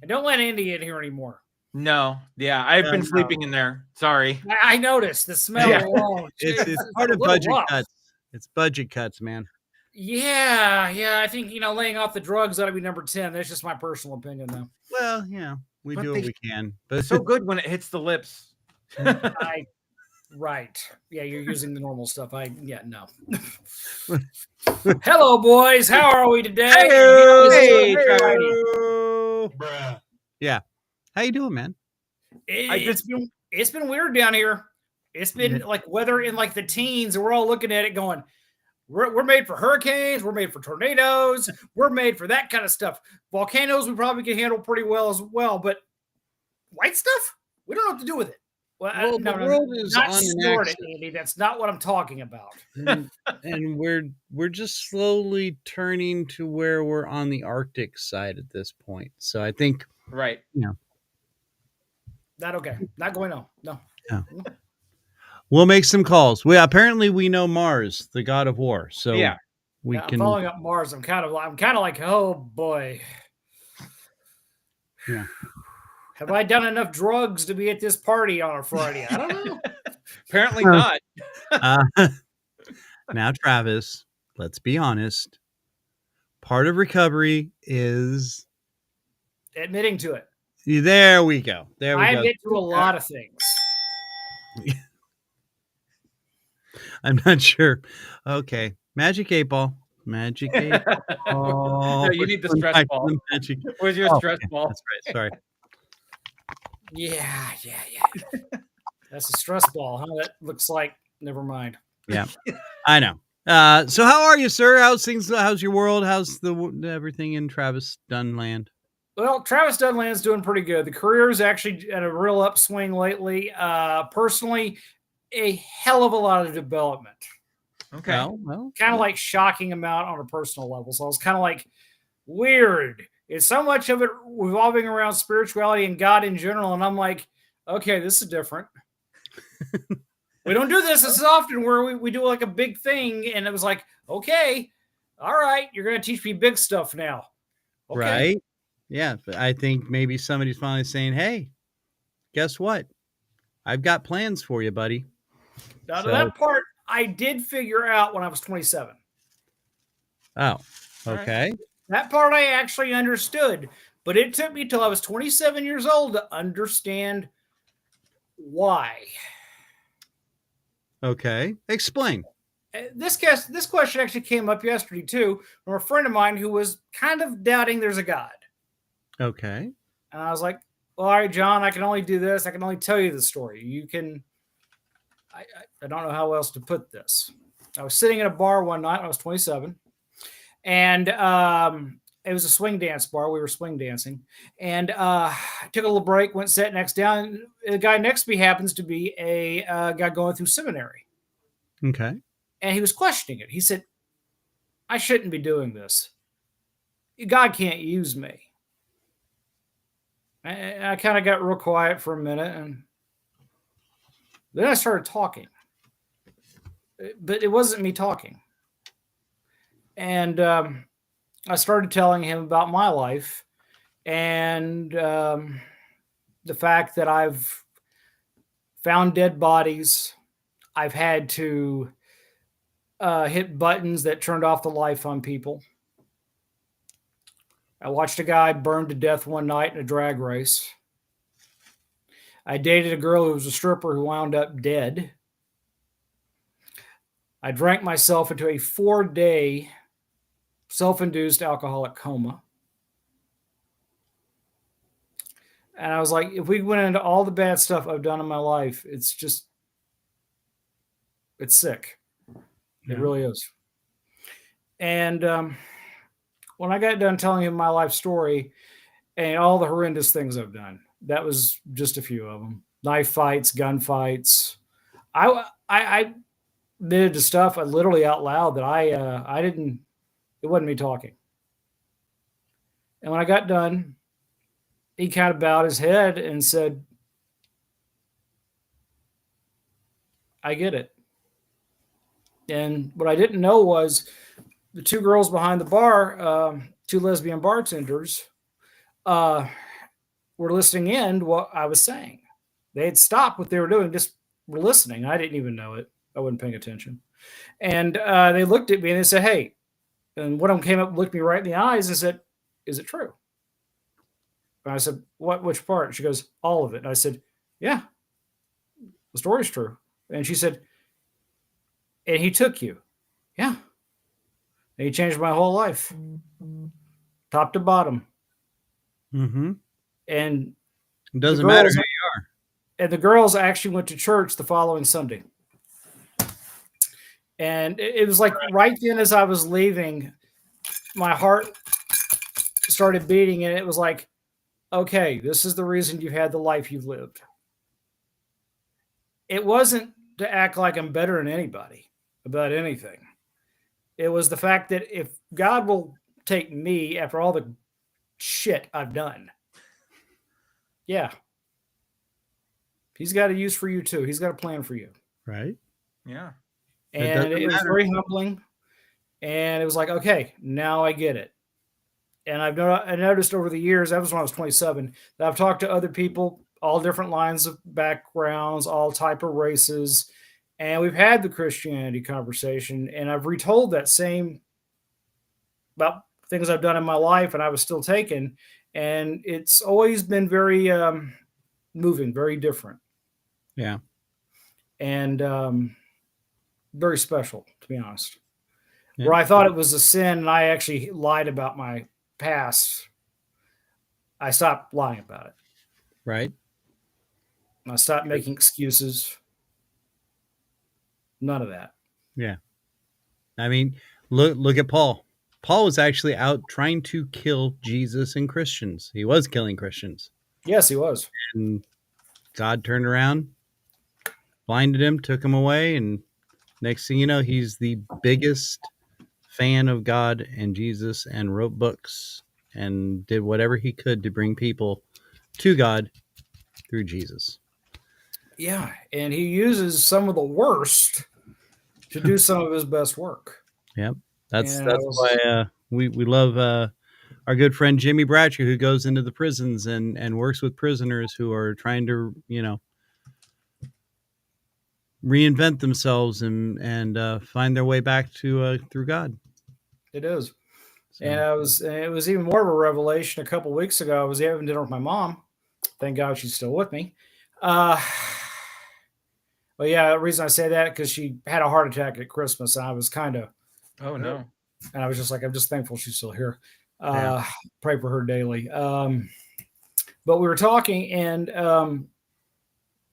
And don't let Andy in here anymore. No. Yeah, I've been sleeping in there. Sorry. I noticed the smell alone. It's part of budget cuts. It's budget cuts, man. Yeah. I think, laying off the drugs ought to be number 10. That's just my personal opinion, though. Well, we do what we can. But It's so good when it hits the lips. Right. Yeah, you're using the normal stuff. No. Hello, boys. How are we today? Hey, Bruh. Yeah. How you doing, man? It's been weird down here. It's been like weather in like the teens, and we're all looking at it going, we're made for hurricanes, we're made for tornadoes, we're made for that kind of stuff. Volcanoes we probably can handle pretty well as well, but white stuff, we don't know what to do with it. Well, the world is not on an snort it, axis. Andy. That's not what I'm talking about. and we're just slowly turning to where we're on the Arctic side at this point. So I think Right. Not okay. Not going on. No. We'll make some calls. Apparently we know Mars, the god of war. So Yeah. we I'm can following up Mars. I'm kind of like, oh boy. Yeah. Have I done enough drugs to be at this party on a Friday? I don't know. Apparently not. Now, Travis, let's be honest. Part of recovery is admitting to it. there we go. There we I go. admit to a lot of things. I'm not sure. Okay. Magic 8 ball. Magic 8 ball. No, you need the stress ball. Magic. Where's your stress ball? That's right. Sorry. Yeah. That's a stress ball, huh? That looks like, never mind. Yeah, I know. So how are you, sir? How's things? How's your world? How's everything in Travis Dunn land? Well, Travis Dunland's doing pretty good. The career is actually at a real upswing lately. Personally, a hell of a lot of development. Okay. Well, kind of like shocking amount on a personal level. So I was kind of like, weird. It's so much of it revolving around spirituality and God in general. And I'm like, okay, this is different. We don't do this as often where we do like a big thing. And it was like, okay, all right, you're going to teach me big stuff now. Okay. Right. Yeah. I think maybe somebody's finally saying, hey, guess what? I've got plans for you, buddy. Now, that part I did figure out when I was 27. Oh, okay. Right. That part I actually understood, but it took me till I was 27 years old to understand why. Okay. Explain. This question actually came up yesterday too from a friend of mine who was kind of doubting there's a God. Okay. And I was like, well, all right, John, I can only do this. I can only tell you the story. You can, I don't know how else to put this. I was sitting in a bar one night when I was 27, and it was a swing dance bar. We were swing dancing, and I took a little break, went sat next down. The guy next to me happens to be a guy going through seminary. Okay. And he was questioning it. He said, I shouldn't be doing this. God can't use me. And I kind of got real quiet for a minute, and then I started talking. But it wasn't me talking. And I started telling him about my life and the fact that I've found dead bodies. I've had to hit buttons that turned off the life on people. I watched a guy burn to death one night in a drag race. I dated a girl who was a stripper who wound up dead. I drank myself into a 4-day self-induced alcoholic coma. And I was like, if we went into all the bad stuff I've done in my life, it's sick. It really is. And when I got done telling him my life story and all the horrendous things I've done, that was just a few of them. Knife fights, gun fights. I did the stuff literally out loud that I didn't, it wasn't me talking. And when I got done, he kind of bowed his head and said, I get it. And what I didn't know was the two girls behind the bar, two lesbian bartenders, were listening in to what I was saying. They had stopped what they were doing, just were listening. I didn't even know it. I wasn't paying attention. And they looked at me and they said, hey, and one of them came up and looked me right in the eyes and said, is it true? And I said, which part? She goes, all of it. And I said, yeah, the story's true. And she said, and he took you. Yeah. And he changed my whole life. Top to bottom. Mm-hmm. And it doesn't matter who you are. And the girls actually went to church the following Sunday. And it was like right then as I was leaving, my heart started beating, and it was like, okay, this is the reason you've had the life you've lived. It wasn't to act like I'm better than anybody about anything. It was the fact that if God will take me after all the shit I've done, yeah, he's got a use for you too. He's got a plan for you. Right. Yeah. And it was very humbling. And it was like, okay, now I get it. And I noticed over the years, that was when I was 27, that I've talked to other people, all different lines of backgrounds, all type of races. And we've had the Christianity conversation, and I've retold that same about things I've done in my life, and I was still taken. And it's always been very moving, very different. Yeah. And very special, to be honest. Yeah. Where I thought it was a sin and I actually lied about my past, I stopped lying about it. Right. I stopped making excuses. None of that. Yeah. I mean, look at Paul. Paul was actually out trying to kill Jesus and Christians. He was killing Christians. Yes, he was. And God turned around, blinded him, took him away, and next thing you know, he's the biggest fan of God and Jesus and wrote books and did whatever he could to bring people to God through Jesus. Yeah, and he uses some of the worst to do some of his best work. Yep. That's why we love our good friend Jimmy Bradshaw, who goes into the prisons and works with prisoners who are trying to, reinvent themselves and find their way back to through God. It is. So. And it was even more of a revelation a couple of weeks ago. I was having dinner with my mom. Thank God she's still with me. Well, yeah, the reason I say that because she had a heart attack at Christmas, and I was kind of, oh no, and I was just like, I'm just thankful she's still here. Pray for her daily. But we were talking, and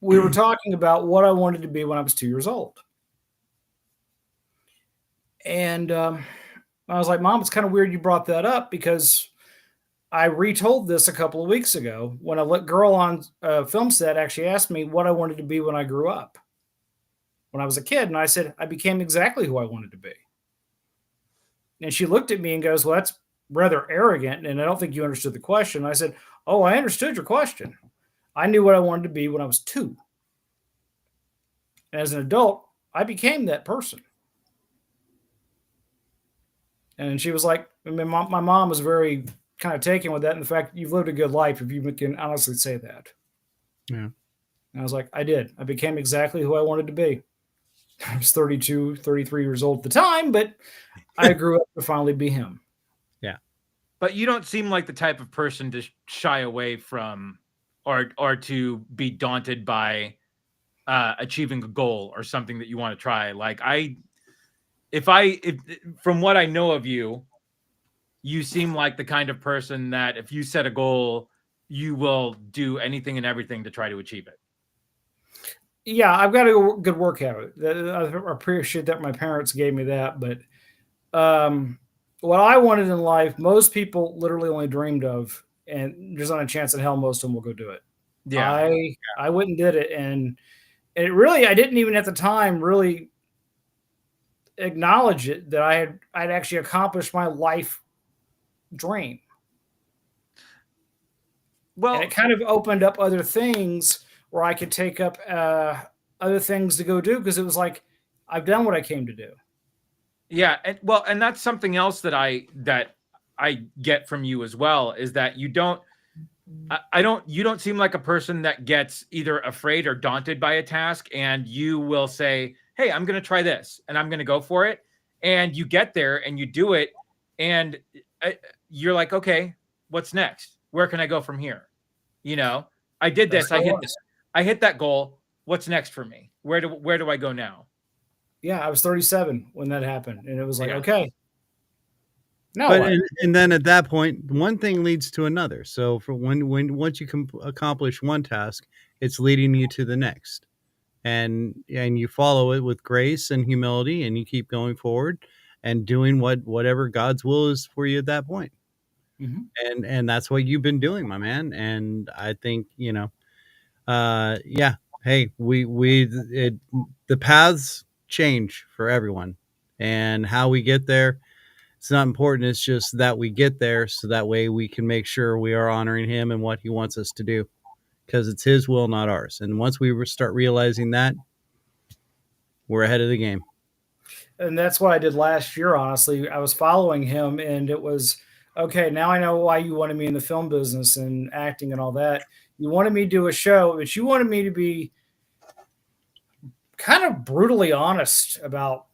we were talking about what I wanted to be when I was 2 years old, and I was like, Mom, it's kind of weird you brought that up because I retold this a couple of weeks ago when a girl on a film set actually asked me what I wanted to be when I grew up. When I was a kid, and I said, I became exactly who I wanted to be. And she looked at me and goes, well, that's rather arrogant, and I don't think you understood the question. And I said, oh, I understood your question. I knew what I wanted to be when I was 2. And as an adult, I became that person. And she was like, I mean, my mom was very kind of taken with that, and the fact you've lived a good life, if you can honestly say that. Yeah. And I was like, I did. I became exactly who I wanted to be. I was 32, 33 years old at the time, but I grew up to finally be him. Yeah. But you don't seem like the type of person to shy away from or to be daunted by achieving a goal or something that you want to try. Like if from what I know of you, you seem like the kind of person that if you set a goal, you will do anything and everything to try to achieve it. Yeah, I've got a good work habit. I appreciate that my parents gave me that. But what I wanted in life, most people literally only dreamed of, and there's not a chance in hell most of them will go do it. Yeah, I went and did it, and it really, I didn't even at the time really acknowledge it that I'd actually accomplished my life dream. Well, and it kind of opened up other things where I could take up other things to go do, because it was like, I've done what I came to do. Yeah. And that's something else that I get from you as well, is that you don't seem like a person that gets either afraid or daunted by a task, and you will say, hey, I'm going to try this and I'm going to go for it. And you get there and you do it. And you're like, okay, what's next? Where can I go from here? I did this. I hit that goal. What's next for me? Where do I go now? Yeah, I was 37 when that happened, and it was like, okay. No, but and then at that point, one thing leads to another. So for once you accomplish one task, it's leading you to the next, and you follow it with grace and humility, and you keep going forward and doing whatever God's will is for you at that point. Mm-hmm. And that's what you've been doing, my man. And I think, yeah, hey, the paths change for everyone, and how we get there, it's not important. It's just that we get there, so that way we can make sure we are honoring him and what he wants us to do, because it's his will, not ours. And once we start realizing that, we're ahead of the game. And that's what I did last year. Honestly, I was following him, and it was, okay, now I know why you wanted me in the film business and acting and all that. You wanted me to do a show, but you wanted me to be kind of brutally honest about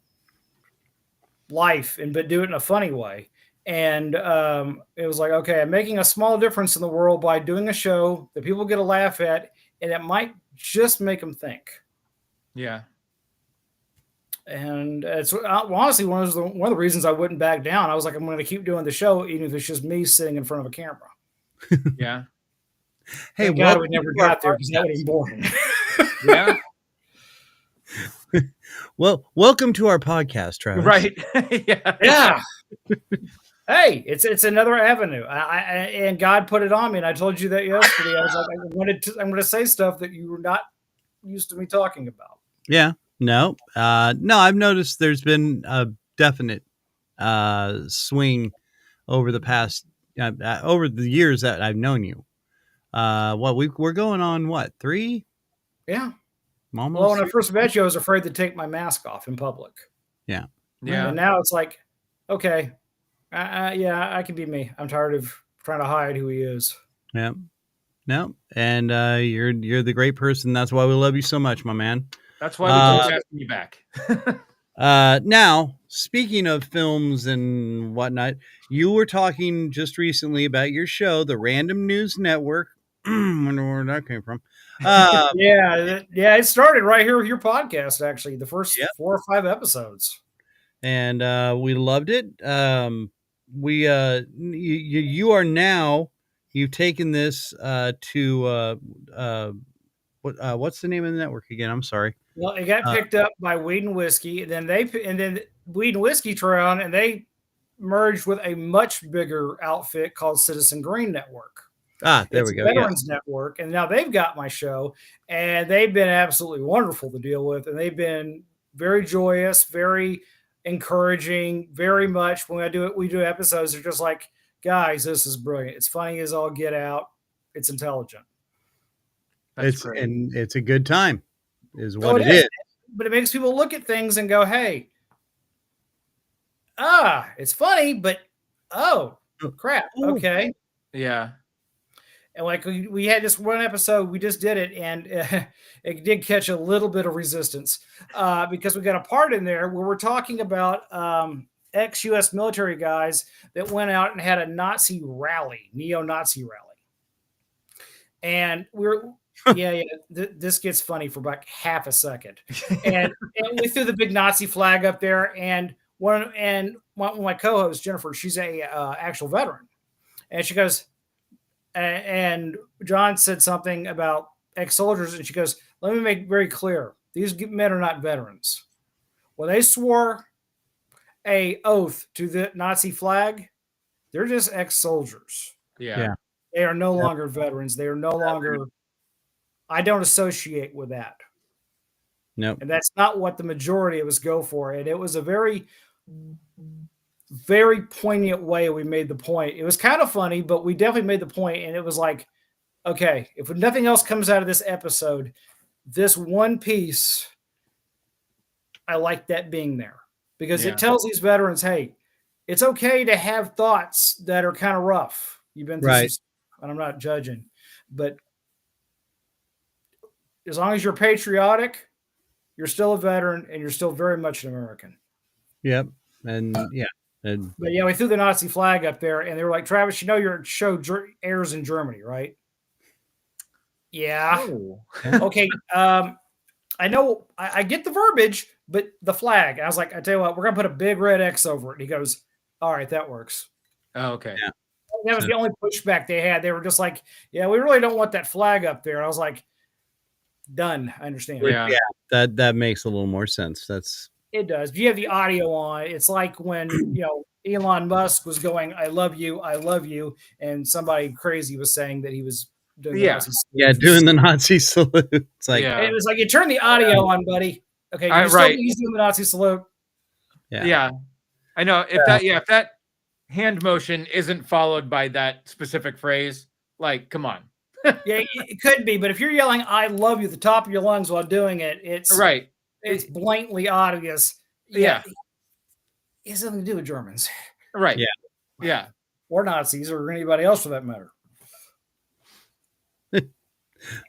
life, but do it in a funny way. And it was like, okay, I'm making a small difference in the world by doing a show that people get a laugh at, and it might just make them think. Yeah. And it's honestly one of the reasons I wouldn't back down. I was like, I'm going to keep doing the show, even if it's just me sitting in front of a camera. Yeah. Hey, thank God we never got there because that would have been boring. Yeah. Well, welcome to our podcast, Travis. Right. Yeah. Hey, it's another avenue. And God put it on me, and I told you that yesterday. I was like, I'm going to say stuff that you were not used to me talking about. Yeah. No. No, I've noticed there's been a definite swing over the past over the years that I've known you. We're going on 3? Yeah. Almost. Well, when I first met you, I was afraid to take my mask off in public. Yeah. Yeah. And now it's like, okay, yeah, I can be me. I'm tired of trying to hide who he is. Yeah. No. And you're the great person. That's why we love you so much, my man. That's why we keep asking you back. Now, speaking of films and whatnot, you were talking just recently about your show, the Random News Network. Wonder where that came from. Yeah, it started right here with your podcast, actually, the first 4 or 5 episodes. And we loved it. You are now, you've taken this to what's the name of the network again? I'm sorry. Well, it got picked up by Weed and Whiskey, and then Weed and Whiskey turned around and they merged with a much bigger outfit called Citizen Green Network. There we go. Veterans Network, and now they've got my show, and they've been absolutely wonderful to deal with, and they've been very joyous, very encouraging, very much. When we do episodes, they're just like, guys, this is brilliant. It's funny as all get out. It's intelligent. It's a good time, is what it is. But it makes people look at things and go, hey, it's funny, but crap. Okay. Yeah. And like we had this one episode, we just did it, and it did catch a little bit of resistance because we got a part in there where we're talking about ex-U.S. military guys that went out and had a Nazi rally, neo-Nazi rally. And this gets funny for about half a second. And we threw the big Nazi flag up there, and one of my co-hosts, Jennifer, she's a actual veteran, and she goes. And John said something about ex-soldiers, and she goes, let me make very clear. These men are not veterans. When they swore a oath to the Nazi flag, they're just ex-soldiers. Yeah. They are no longer veterans. They are no longer, I don't associate with that. No. And that's not what the majority of us go for. And it was a very, very poignant way we made the point. It was kind of funny, but we definitely made the point, and it was like, okay, if nothing else comes out of this episode, this one piece, I like that being there because it tells these veterans, hey, it's okay to have thoughts that are kind of rough. You've been through some stuff, and I'm not judging, but as long as you're patriotic, you're still a veteran, and you're still very much an American. Yep. And But we threw the Nazi flag up there, and they were like, Travis, your show airs in Germany, right? Yeah. Oh. Okay. I know I get the verbiage, but the flag. And I was like, I tell you what, we're going to put a big red X over it. And he goes, all right, that works. Oh, okay. Yeah. That was the only pushback they had. They were just like, yeah, we really don't want that flag up there. And I was like, done. I understand. Yeah. That makes a little more sense. It does. If you have the audio on, it's like when, Elon Musk was going, I love you, and somebody crazy was saying that he was doing the Nazi salute. Doing the Nazi salute. It's like, it was like, you turn the audio on, buddy. Okay, he's doing the Nazi salute. Yeah. I know. If that hand motion isn't followed by that specific phrase, like, come on. Yeah, it could be, but if you're yelling "I love you" at the top of your lungs while doing it, it's right. It's blatantly obvious. Yeah. It has nothing to do with Germans. Right. Yeah. Or Nazis or anybody else for that matter.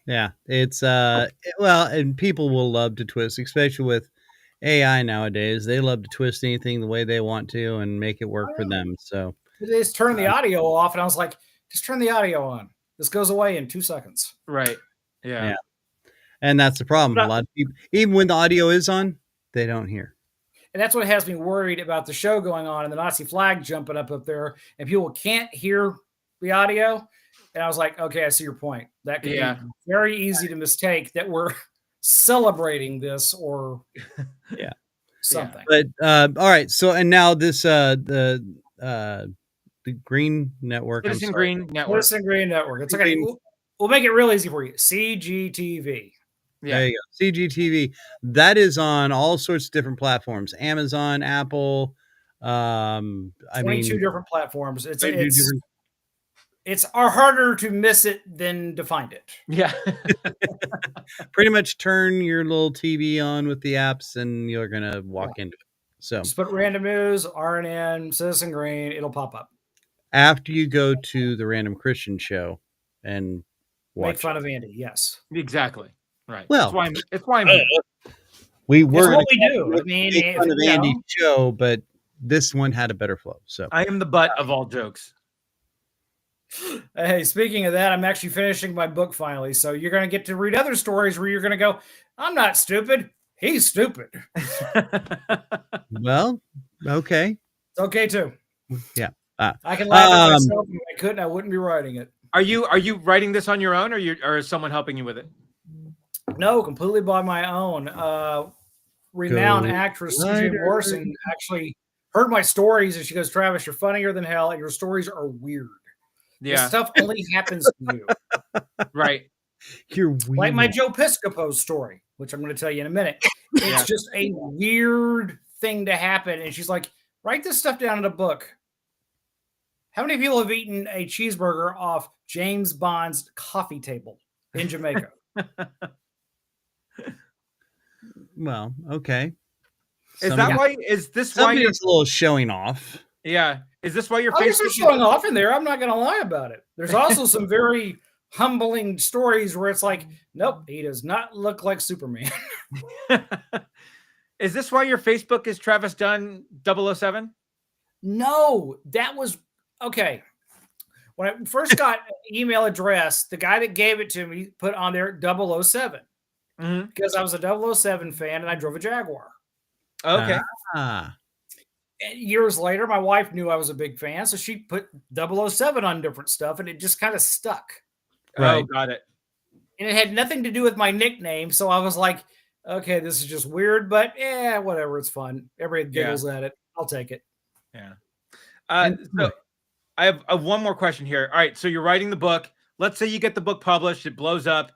Yeah, it's well, and people will love to twist, especially with AI nowadays. They love to twist anything the way they want to and make it work for them. So They just turned the audio off, and I was like, just turn the audio on. This goes away in 2 seconds. Right. Yeah. yeah, and that's the problem. A lot of people, even when the audio is on, they don't hear. And that's what has me worried about the show going on and the Nazi flag jumping up there, and people can't hear the audio. And I was like, okay, I see your point. That could be very easy to mistake that we're celebrating this or something. But all right, so and now this the Green Network, Citizen Green Network. Citizen Green Network. It's okay. We'll make it real easy for you. CGTV. Yeah. There you go. CGTV. That is on all sorts of different platforms. Amazon, Apple. 22 different platforms. It's harder to miss it than to find it. Yeah. Pretty much turn your little TV on with the apps and you're going to walk into it. So just put Random News, RNN, Citizen Green, it'll pop up. After you go to the Random Christian Show and make fun of Andy, yes. Exactly. Right. Well, it's why I'm here. We were what we do. I mean, make fun of Andy's show, but this one had a better flow. So I am the butt of all jokes. Hey, speaking of that, I'm actually finishing my book finally. So you're going to get to read other stories where you're going to go, I'm not stupid. He's stupid. Well, okay. It's okay too. Yeah. I can laugh at myself. If I couldn't, I wouldn't be writing it. Are you writing this on your own, or is someone helping you with it? No, completely by my own. Renowned actress CJ Morrison actually heard my stories, and she goes, "Travis, you're funnier than hell, and your stories are weird. Yeah, this stuff only happens to you, right? You're weird. Like my Joe Piscopo story, which I'm going to tell you in a minute. It's just a weird thing to happen." And she's like, "Write this stuff down in a book." How many people have eaten a cheeseburger off James Bond's coffee table in Jamaica? Well, okay. Is that why? Is this why somebody's a little showing off? Yeah. Is this why your face is showing off in there? I'm not going to lie about it. There's also some very humbling stories where it's like, nope, he does not look like Superman. Is this why your Facebook is Travis Dunn 007? No, that was okay. When I first got an email address, the guy that gave it to me put on there 007 because I was a 007 fan and I drove a Jaguar. Okay. Years later, my wife knew I was a big fan, so she put 007 on different stuff, and it just kind of stuck. Right. Oh, got it. And it had nothing to do with my nickname, so I was like, okay, this is just weird, but whatever, it's fun. Everybody giggles at it. I'll take it. Yeah. So I have one more question here. All right, so you're writing the book. Let's say you get the book published, it blows up,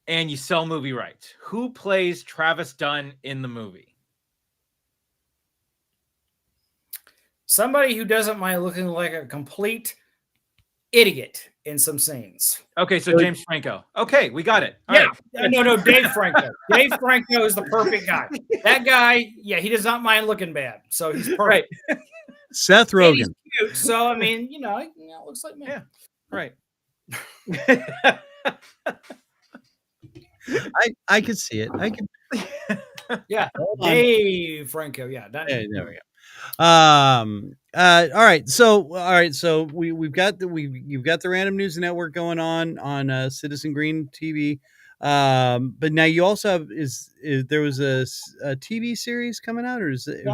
and you sell movie rights. Who plays Travis Dunn in the movie? Somebody who doesn't mind looking like a complete idiot in some scenes. Okay, so James Franco. Okay, we got it. All right. No, Dave Franco. Dave Franco is the perfect guy. That guy, he does not mind looking bad. So he's perfect. Right. Seth Rogen. He's cute, so, I mean, it looks like me. Yeah, right. I could see it. I can. Yeah, Dave Franco. Yeah, there we go. All right. So you've got the Random News Network going on Citizen Green TV. But now you also have there was a TV series coming out, or is it?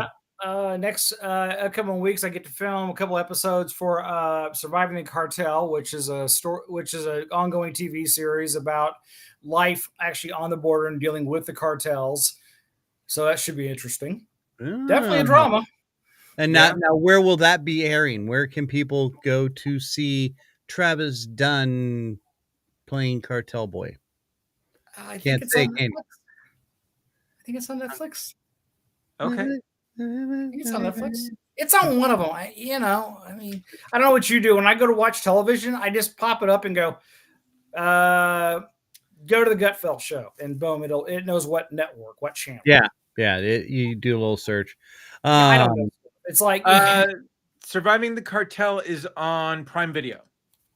Next upcoming weeks, I get to film a couple episodes for Surviving the Cartel, which is an ongoing TV series about life actually on the border and dealing with the cartels. So that should be interesting. Definitely a drama. And now, where will that be airing? Where can people go to see Travis Dunn playing Cartel Boy? I think it's on Netflix. Okay. I think it's on Netflix. It's on one of them. I don't know what you do. When I go to watch television, I just pop it up and go to the Gutfeld show, and boom, it knows what network, what channel. Yeah. You do a little search. I don't know. It's like Surviving the Cartel is on Prime Video.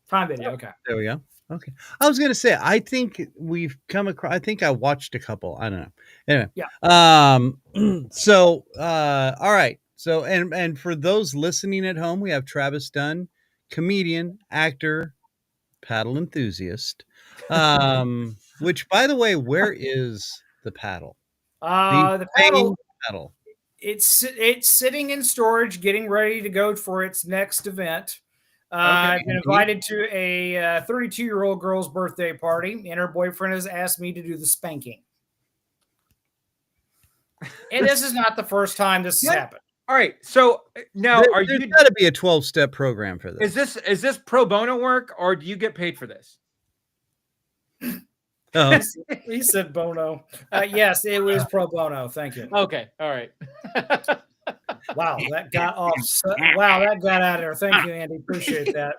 Prime Video. Okay. There we go. Okay. I was gonna say, I think we've come across. I think I watched a couple. I don't know. Anyway. Yeah. So, all right. So, and for those listening at home, we have Travis Dunn, comedian, actor, paddle enthusiast. Which, by the way, where is the paddle? The paddle. Paddle. It's sitting in storage, getting ready to go for its next event. I've been invited to a 32-year-old girl's birthday party, and her boyfriend has asked me to do the spanking. And this is not the first time this has happened. All right. So now, there's got to be a 12-step program for this. Is this pro bono work, or do you get paid for this? Oh. He said bono. Yes, it was pro bono. Thank you. Okay. All right. Wow, that got off. Wow, that got out of there. Thank you, Andy. Appreciate that.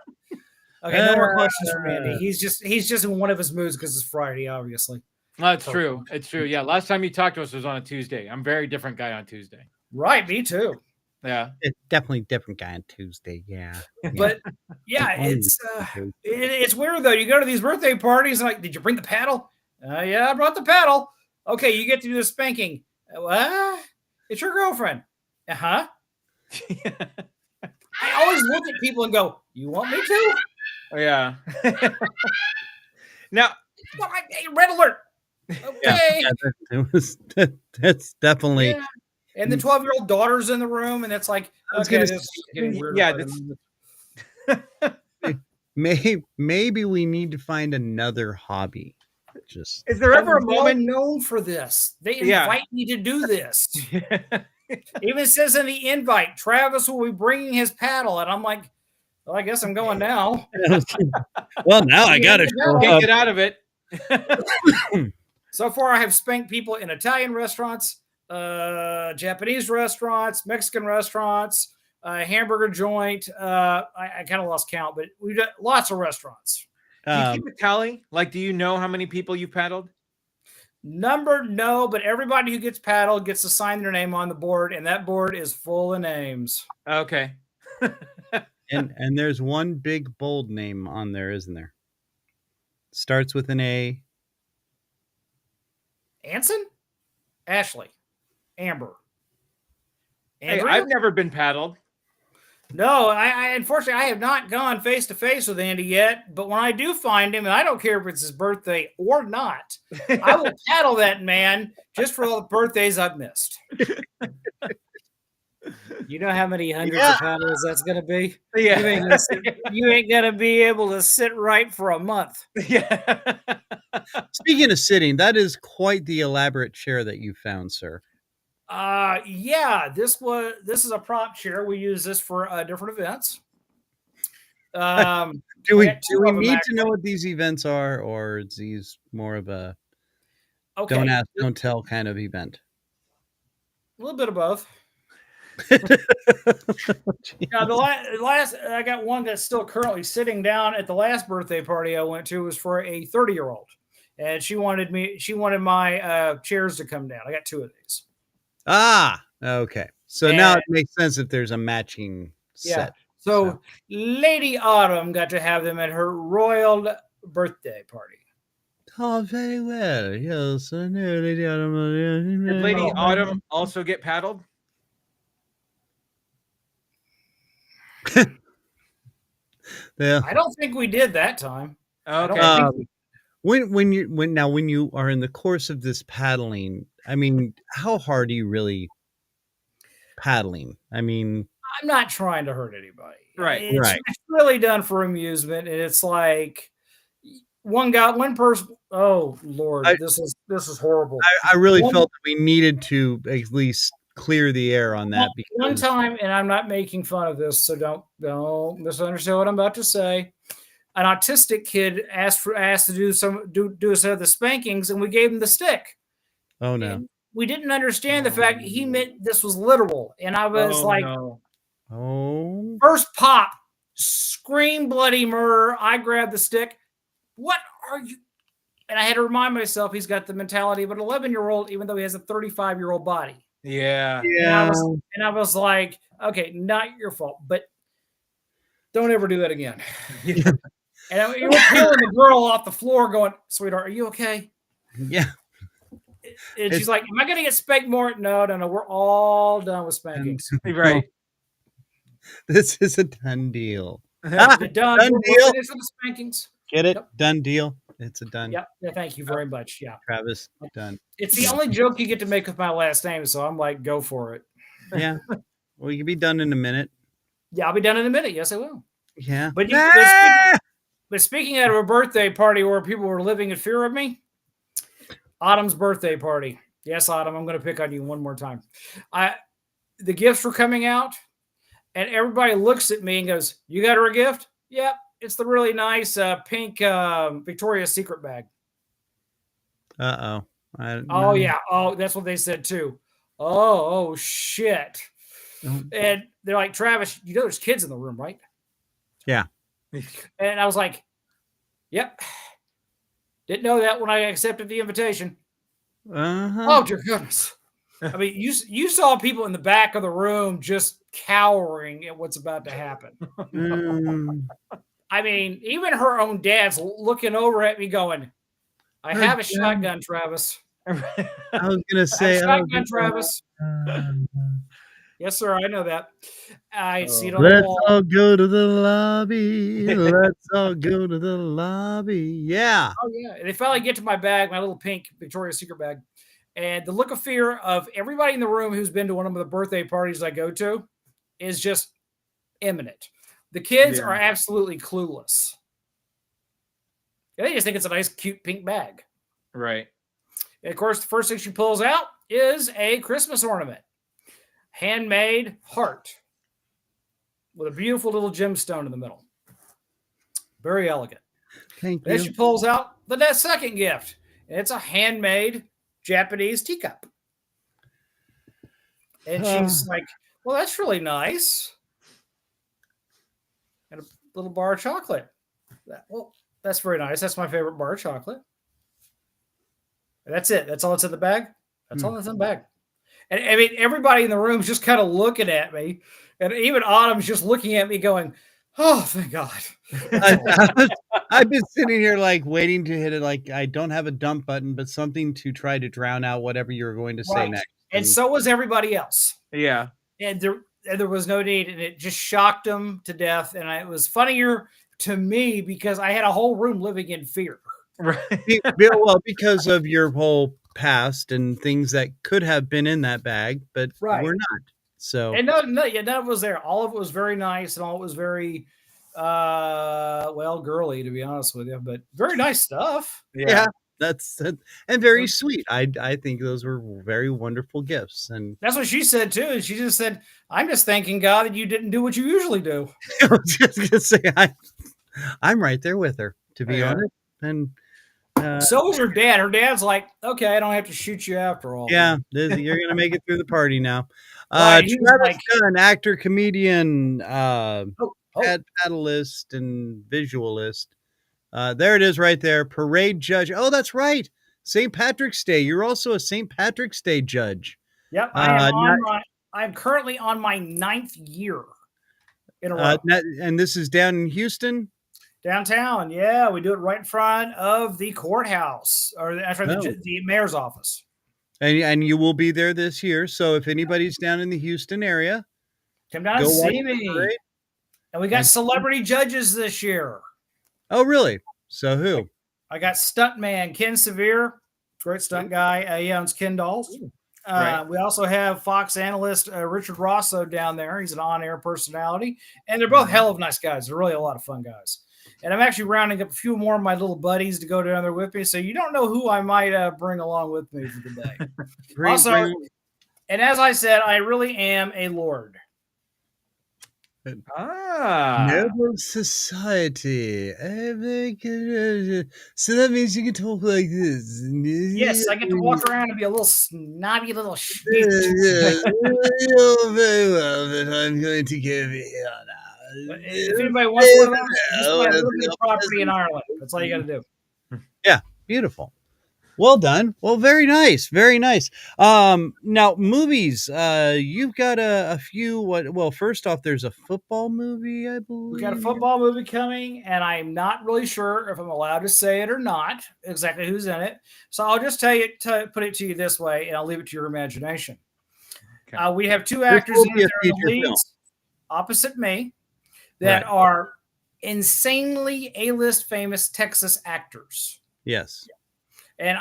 Okay, no more questions from Andy. He's just in one of his moods because it's Friday, obviously. That's true. It's true. Yeah. Last time you talked to us was on a Tuesday. I'm a very different guy on Tuesday. Right. Me too. Yeah. It's definitely different guy on Tuesday. Yeah. But yeah, it's weird though. You go to these birthday parties and like, did you bring the paddle? Yeah, I brought the paddle. Okay, you get to do the spanking. What? It's your girlfriend. Uh-huh. I always look at people and go, you want me to? Yeah. Now, red alert. Okay. Yeah, that's definitely. Yeah. And the 12-year-old daughter's in the room, and it's like, okay, this is getting weird. Yeah. Maybe we need to find another hobby. Just is there ever a moment known for this? They invite me to do this. Even says in the invite, Travis will be bringing his paddle, and I'm like, well, I guess I'm going now. Well, now I got to can't get out of it. So far, I have spanked people in Italian restaurants, Japanese restaurants, Mexican restaurants, hamburger joint. I kind of lost count, but we've got lots of restaurants. Do you keep a tally? Like, do you know how many people you've paddled? Number, no, but everybody who gets paddled gets to sign their name on the board, and that board is full of names. Okay. and there's one big bold name on there, isn't there? Starts with an A. Anson? Ashley. Amber. Hey, I've never been paddled. No, I unfortunately I have not gone face to face with Andy yet. But when I do find him, and I don't care if it's his birthday or not, I will paddle that man just for all the birthdays I've missed. You know how many hundreds of paddles that's going to be? Yeah, you ain't going to be able to sit right for a month. Yeah. Speaking of sitting, that is quite the elaborate chair that you found, sir. Yeah, this is a prop chair. We use this for different events. Do we need to know what these events are, or is these more of a don't ask, don't tell kind of event? A little bit of both. Now, the last I got one that's still currently sitting down at the last birthday party I went to was for a 30-year-old, and she wanted my chairs to come down. I got two of these. Ah, okay. So now it makes sense if there's a matching set. So Lady Autumn got to have them at her royal birthday party. Oh, very well. Yes, I know Lady Autumn. Did Lady Autumn also get paddled? Yeah. I don't think we did that time. Okay. When you are in the course of this paddling, I mean, how hard are you really paddling? I mean, I'm not trying to hurt anybody. Right. It's really done for amusement, and it's like one person. Oh Lord, this is horrible. I really felt that we needed to at least clear the air on that. Because one time, and I'm not making fun of this, so don't misunderstand what I'm about to say. An autistic kid asked to do a set of the spankings, and we gave him the stick. Oh no! And we didn't understand the fact he meant this was literal, and I was first pop, scream bloody murder. I grabbed the stick. What are you? And I had to remind myself he's got the mentality of an 11-year-old, even though he has a 35-year-old body. Yeah. And I was like, okay, not your fault, but don't ever do that again. And you were peeling the girl off the floor going, sweetheart, are you okay? Yeah. And she's like, am I going to get spanked more? No. We're all done with spankings. Right. This is a done deal. Done Done deal. deal. We're the spankings. Get it? Yep. Done deal. It's a done. Yep. Yeah, thank you very much. Yeah. Travis, done. It's the only joke you get to make with my last name, so I'm like, go for it. Yeah. Well, you can be done in a minute. Yeah, I'll be done in a minute. Yes, I will. Yeah. But speaking of a birthday party where people were living in fear of me, Autumn's birthday party. Yes, Autumn, I'm going to pick on you one more time. The gifts were coming out, and everybody looks at me and goes, you got her a gift? Yep. It's the really nice pink Victoria's Secret bag. Uh-oh. Oh, yeah. Oh, that's what they said, too. Oh, shit. And they're like, Travis, you know there's kids in the room, right? Yeah. And I was like, yep. Didn't know that when I accepted the invitation. Uh-huh. Oh, dear goodness. I mean, you saw people in the back of the room just cowering at what's about to happen. I mean, even her own dad's looking over at me going, I have a shotgun, Travis. I was going to say. Shotgun, Travis. Yes, sir. I know that. I see it on Let's the wall. all go to the lobby. Let's all go to the lobby. Yeah. Oh, yeah. And they finally get to my bag, my little pink Victoria's Secret bag. And the look of fear of everybody in the room who's been to one of the birthday parties I go to is just imminent. The kids are absolutely clueless. They just think it's a nice, cute pink bag. Right. And of course, the first thing she pulls out is a Christmas ornament. Handmade heart with a beautiful little gemstone in the middle. Very elegant. Thank Then you. she pulls out the second gift. And it's a handmade Japanese teacup. And she's like, well, that's really nice. And a little bar of chocolate. Well, that's very nice. That's my favorite bar of chocolate. And that's it. That's all that's in the bag. That's all that's in the bag. And I mean, everybody in the room is just kind of looking at me. And even Autumn's just looking at me going, oh, thank God. I've been sitting here like waiting to hit it. Like I don't have a dump button, but something to try to drown out whatever you were going to say next. And so was everybody else. Yeah. And there was no need. And it just shocked them to death. And it was funnier to me because I had a whole room living in fear. Right. Well, because of your whole past and things that could have been in that bag, but were not. So and none of it was there. All of it was very nice and all it was very girly, to be honest with you, but very nice stuff. Yeah, that's and very sweet. I think those were very wonderful gifts, and that's what she said too. And she just said, "I'm just thanking God that you didn't do what you usually do." I was just gonna say I'm right there with her, to be honest. And so was her dad. Her dad's like, "Okay, I don't have to shoot you after all." Yeah, you're gonna make it through the party now. Right, Travis Dunn, actor, comedian, paddleist, and visualist. There it is, right there. Parade judge. Oh, that's right. St. Patrick's Day. You're also a St. Patrick's Day judge. Yep, I'm currently on my 9th year in a row. And this is down in Houston. Downtown, yeah, we do it right in front of the courthouse, or actually the mayor's office. And you will be there this year. So if anybody's down in the Houston area, come down and see me. And we got celebrity judges this year. Oh, really? So who? I got stuntman Ken Severe, great stunt guy. He owns Ken Dolls. We also have Fox analyst Richard Rosso down there. He's an on-air personality. And they're both hell of nice guys. They're really a lot of fun guys. And I'm actually rounding up a few more of my little buddies to go down there with me. So you don't know who I might bring along with me for the day. Also, and as I said, I really am a lord. Noble society. So that means you can talk like this. Yes, I get to walk around and be a little snobby little shit. You're very well, but I'm going to give you now. If anybody wants one of those, just buy a little bit of property in Ireland. That's all you got to do. Yeah, beautiful. Well done. Well, very nice. Very nice. Now movies. You've got a few. Well, first off, there's a football movie, I believe. We got a football movie coming, and I'm not really sure if I'm allowed to say it or not, exactly who's in it. So I'll just tell you, put it to you this way, and I'll leave it to your imagination. Okay. We have two actors in the leads opposite me that are insanely A-list famous Texas actors. Yes. And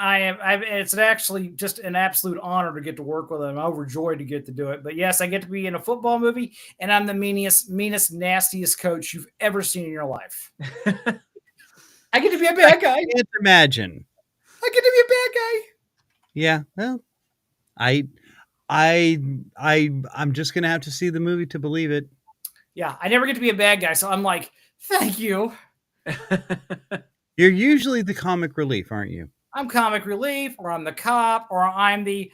it's actually just an absolute honor to get to work with them. I'm overjoyed to get to do it. But yes, I get to be in a football movie, and I'm the meanest, nastiest coach you've ever seen in your life. I get to be a bad guy. I can't imagine. I get to be a bad guy. Yeah. Well, I'm just gonna have to see the movie to believe it. Yeah, I never get to be a bad guy, so I'm like, thank you. You're usually the comic relief, aren't you? I'm comic relief, or I'm the cop, or I'm the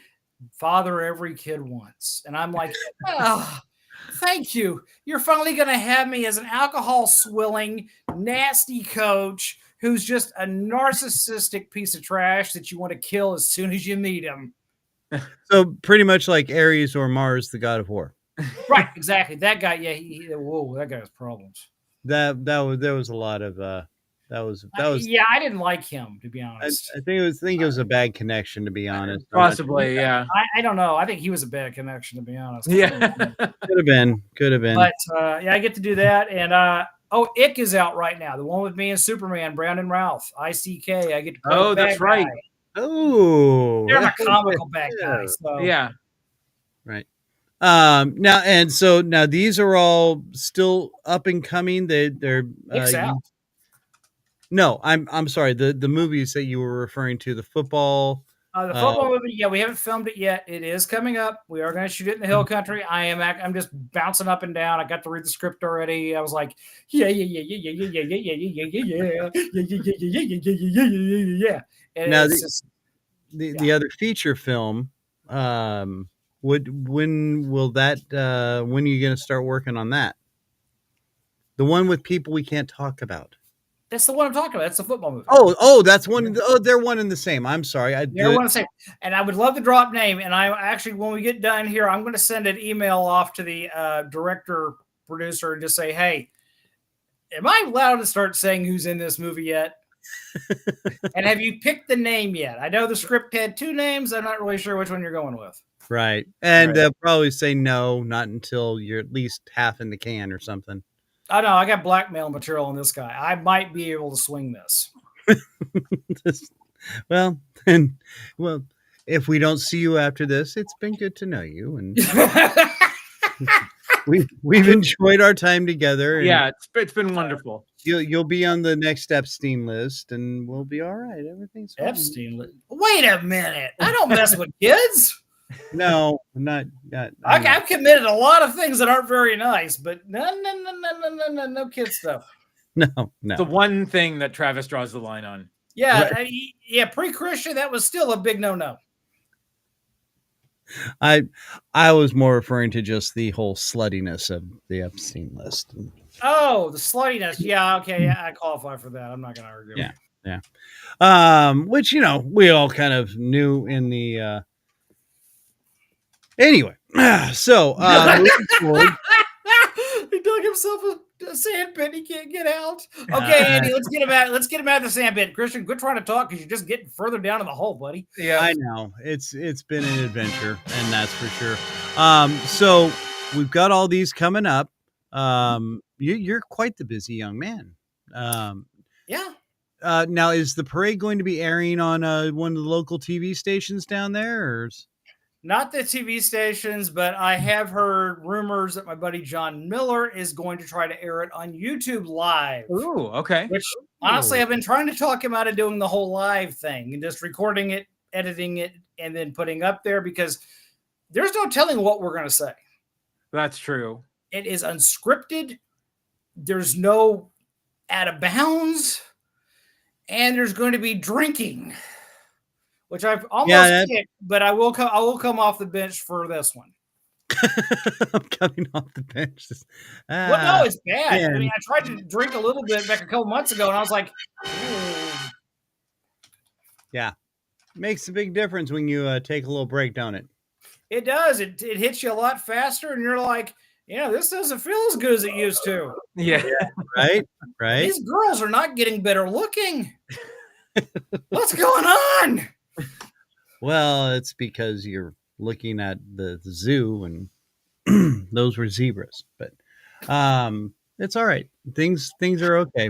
father every kid wants. And I'm like, oh, thank you. You're finally going to have me as an alcohol-swilling, nasty coach who's just a narcissistic piece of trash that you want to kill as soon as you meet him. So pretty much like Ares or Mars, the god of war. Right, exactly. That guy, yeah, that guy has problems. There was a lot of that was yeah, I didn't like him, to be honest. I think it was a bad connection, to be honest. Possibly, yeah. I don't know. I think he was a bad connection, to be honest. Yeah. Could have been. But yeah, I get to do that. And Ick is out right now. The one with me and Superman, Brandon Routh, ICK. I get to play that's right. Guy. Oh, they're my comical bad guys. So. Yeah. Right. Now these are all still up and coming. They're out. No, I'm sorry. The movies that you were referring to, the football. The football movie, yeah, we haven't filmed it yet. It is coming up. We are going to shoot it in the hill country. I'm just bouncing up and down. I got to read the script already. I was like, yeah. And now the other feature film, when will that? When are you going to start working on that? The one with people we can't talk about. That's the one I'm talking about. That's the football movie. Oh, that's one. They're one and the same. I'm sorry. They're one and the same. And I would love to drop name. And I actually, when we get done here, I'm going to send an email off to the director, producer, and just say, hey, am I allowed to start saying who's in this movie yet? And have you picked the name yet? I know the script had 2 names. I'm not really sure which one you're going with. Right. And they'll probably say no, not until you're at least half in the can or something. Oh, no, I got blackmail material on this guy. I might be able to swing this. Well, if we don't see you after this, it's been good to know you. And we've enjoyed our time together. And yeah, it's been wonderful. You'll be on the next Epstein list, and we'll be all right. Everything's fine. Epstein list? Wait a minute. I don't mess with kids. No, not. I've committed a lot of things that aren't very nice, but no kid stuff. No. The one thing that Travis draws the line on. Yeah, pre-Christian, that was still a big no-no. I was more referring to just the whole sluttiness of the Epstein list. Oh, the sluttiness. Yeah, okay, I qualify for that. I'm not going to argue. Yeah. Which we all kind of knew in the. Anyway, so moving forward. He dug himself a sand pit. He can't get out. Okay, Andy, let's get him out. Let's get him out of the sand pit. Christian, quit trying to talk because you're just getting further down in the hole, buddy. Yeah, I know. It's been an adventure, and that's for sure. So we've got all these coming up. You're quite the busy young man. Yeah. Now, is the parade going to be airing on one of the local TV stations down there, or? Not the TV stations, but I have heard rumors that my buddy John Miller is going to try to air it on YouTube Live. Ooh, okay. Which, honestly, I've been trying to talk him out of doing the whole live thing and just recording it, editing it, and then putting up there because there's no telling what we're going to say. That's true. It is unscripted. There's no out of bounds. And there's going to be drinking. Which I've almost kicked, but I will come off the bench for this one. I'm coming off the bench. Well, no, it's bad. Man. I mean, I tried to drink a little bit back a couple months ago, and I was like, ooh. Yeah. makes a big difference when you take a little break, don't it? It does. It hits you a lot faster, and you're like, this doesn't feel as good as it used to. Yeah. Right. These girls are not getting better looking. What's going on? Well, it's because you're looking at the zoo and those were zebras, but it's all right. Things are okay.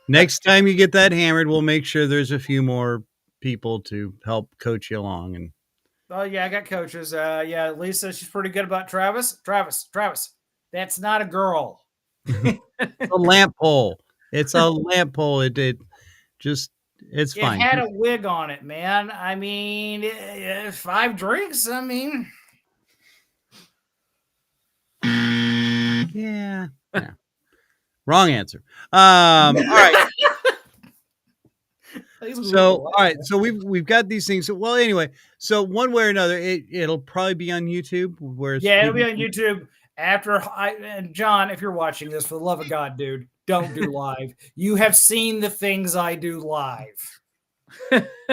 Next time you get that hammered, we'll make sure there's a few more people to help coach you along. And oh yeah, I got coaches. Lisa, she's pretty good about Travis. Travis, that's not a girl. it's a lamp pole. It's a lamp pole. It's fine. It had a wig on it, man. I mean, 5 drinks. I mean, yeah. Wrong answer. All right. So, all right. So we've got these things. Well, anyway, so one way or another, it'll probably be on YouTube. It'll be on YouTube after. And John, if you're watching this, for the love of God, dude, don't do live. You have seen the things I do live.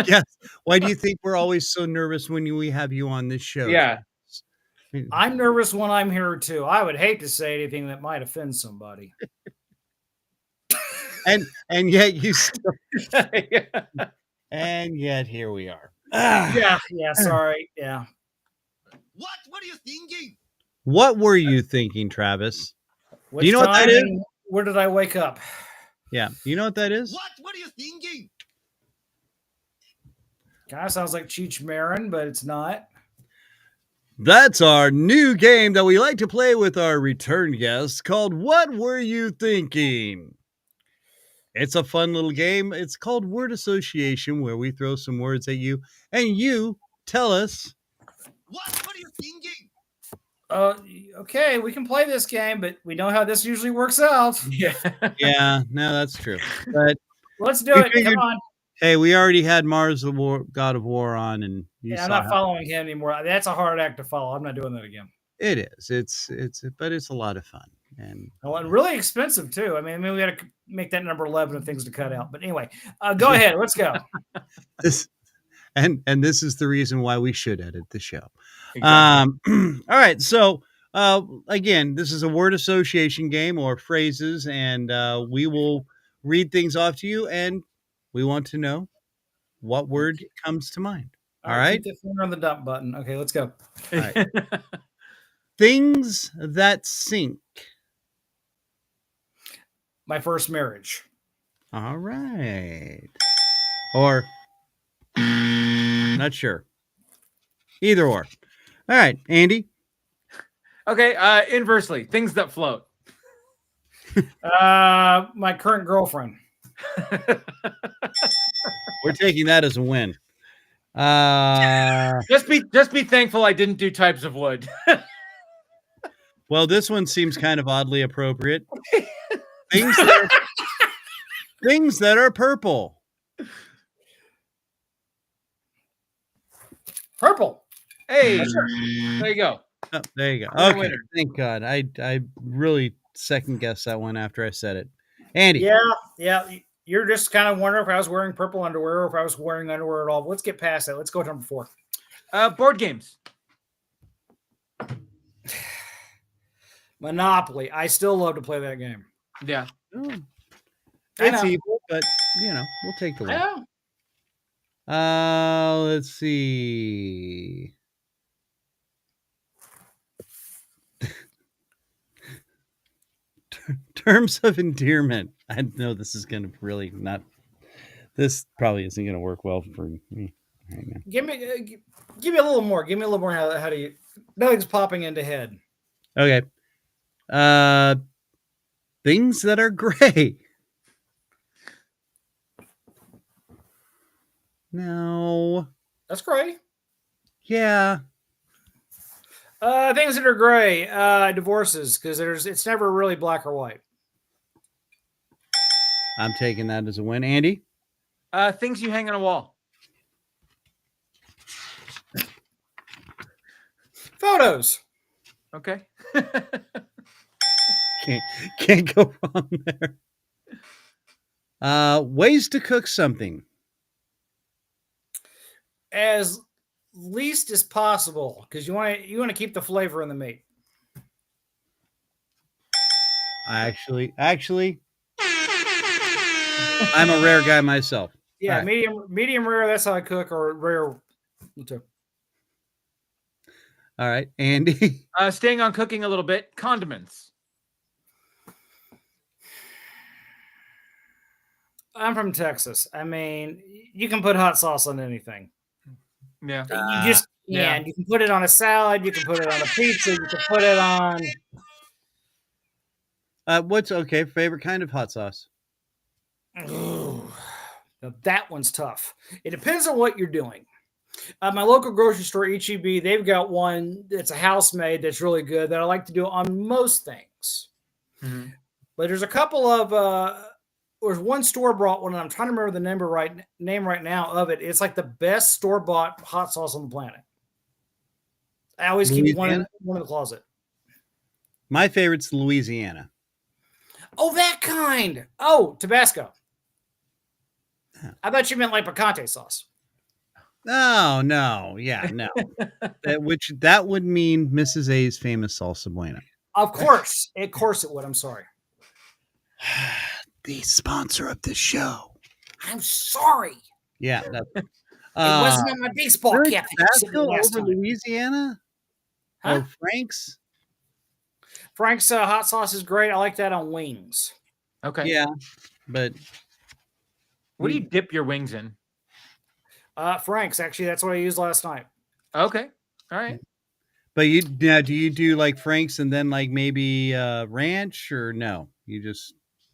Yes. Why do you think we're always so nervous when we have you on this show? Yeah. I'm nervous when I'm here too. I would hate to say anything that might offend somebody. and yet you still, and yet here we are. Yeah, sorry. Yeah. What are you thinking? What were you thinking, Travis? Do you know what that is? Where did I wake up? Yeah. You know what that is? What are you thinking? Kind of sounds like Cheech Marin, but it's not. That's our new game that we like to play with our return guests called What Were You Thinking? It's a fun little game. It's called word association, where we throw some words at you and you tell us. What are you thinking? Okay, we can play this game, but we know how this usually works out. Yeah, no, that's true. But let's do it. Come on. Hey, we already had Mars, the God of War, on, and I'm not following him anymore. That's a hard act to follow. I'm not doing that again. It is. But it's a lot of fun and really expensive too. I mean, we got to make that number 11 of things to cut out. But anyway, go ahead. Let's go. This is the reason why we should edit the show. Exactly. All right. So again, this is a word association game or phrases, and we will read things off to you, and we want to know what word comes to mind. All right. Keep the finger on the dump button. Okay, let's go. All right. Things that sink. My first marriage. All right. Or not sure. Either or. All right, Andy. Okay. Inversely, things that float. My current girlfriend. We're taking that as a win. Just be thankful I didn't do types of wood. Well, this one seems kind of oddly appropriate. Things that are purple. Purple. Hey, there you go. Oh, there you go. You're a Okay, winner. thank God. I really second guessed that one after I said it. Andy. Yeah. You're just kind of wondering if I was wearing purple underwear or if I was wearing underwear at all. Let's get past that. Let's go to number 4. Board games. Monopoly. I still love to play that game. Yeah. Oh, that's evil, but we'll take the win. Let's see. Terms of endearment. I know this is going to really not. This probably isn't going to work well for me right now. Give me a little more. Give me a little more. How do you? Nothing's popping into head. Okay. Things that are gray. No. That's gray. Yeah. Things that are gray. Divorces, because it's never really black or white. I'm taking that as a win. Andy? Things you hang on a wall. Photos. Okay. Can't go wrong there. Ways to cook something. as least as possible because you want to keep the flavor in the meat. Actually, I'm a rare guy myself. Yeah, All right. medium rare. That's how I cook, or rare. Too. All right, Andy. Staying on cooking a little bit, condiments. I'm from Texas. I mean, you can put hot sauce on anything. Yeah. You just can. Yeah. You can put it on a salad. You can put it on a pizza. You can put it on. What's okay? Favorite kind of hot sauce? Now that one's tough. It depends on what you're doing. My local grocery store, H-E-B, they've got one that's a house made that's really good that I like to do on most things. Mm-hmm. But there's a couple of there's one store bought one, and I'm trying to remember the name right now of it. It's like the best store bought hot sauce on the planet. I always keep one in the closet. My favorite's Louisiana. Oh, that kind. Oh, Tabasco. I thought you meant like picante sauce. Oh, no. Yeah, no. that would mean Mrs. A's famous salsa buena. Of course it would. I'm sorry. The sponsor of the show. I'm sorry. Yeah. It wasn't on my baseball cap. Tabasco over Louisiana? Huh? Oh, Frank's? Frank's hot sauce is great. I like that on wings. Okay. Yeah, but what do you dip your wings in? Frank's, actually, that's what I used last night. Okay. All right. But do you do like Frank's and then like maybe ranch, or no? You just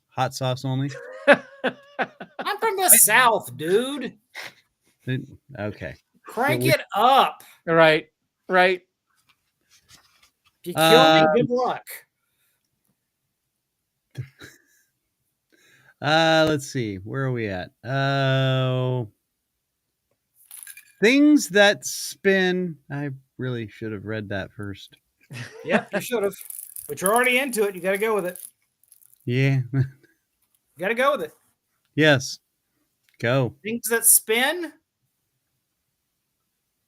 hot sauce only? I'm from the South, dude. Okay. Crank it up. Right. If you kill me, good luck. Let's see. Where are we at? Things that spin. I really should have read that first. Yep, you should have. But you're already into it. You got to go with it. Yeah. You got to go with it. Yes. Go. Things that spin.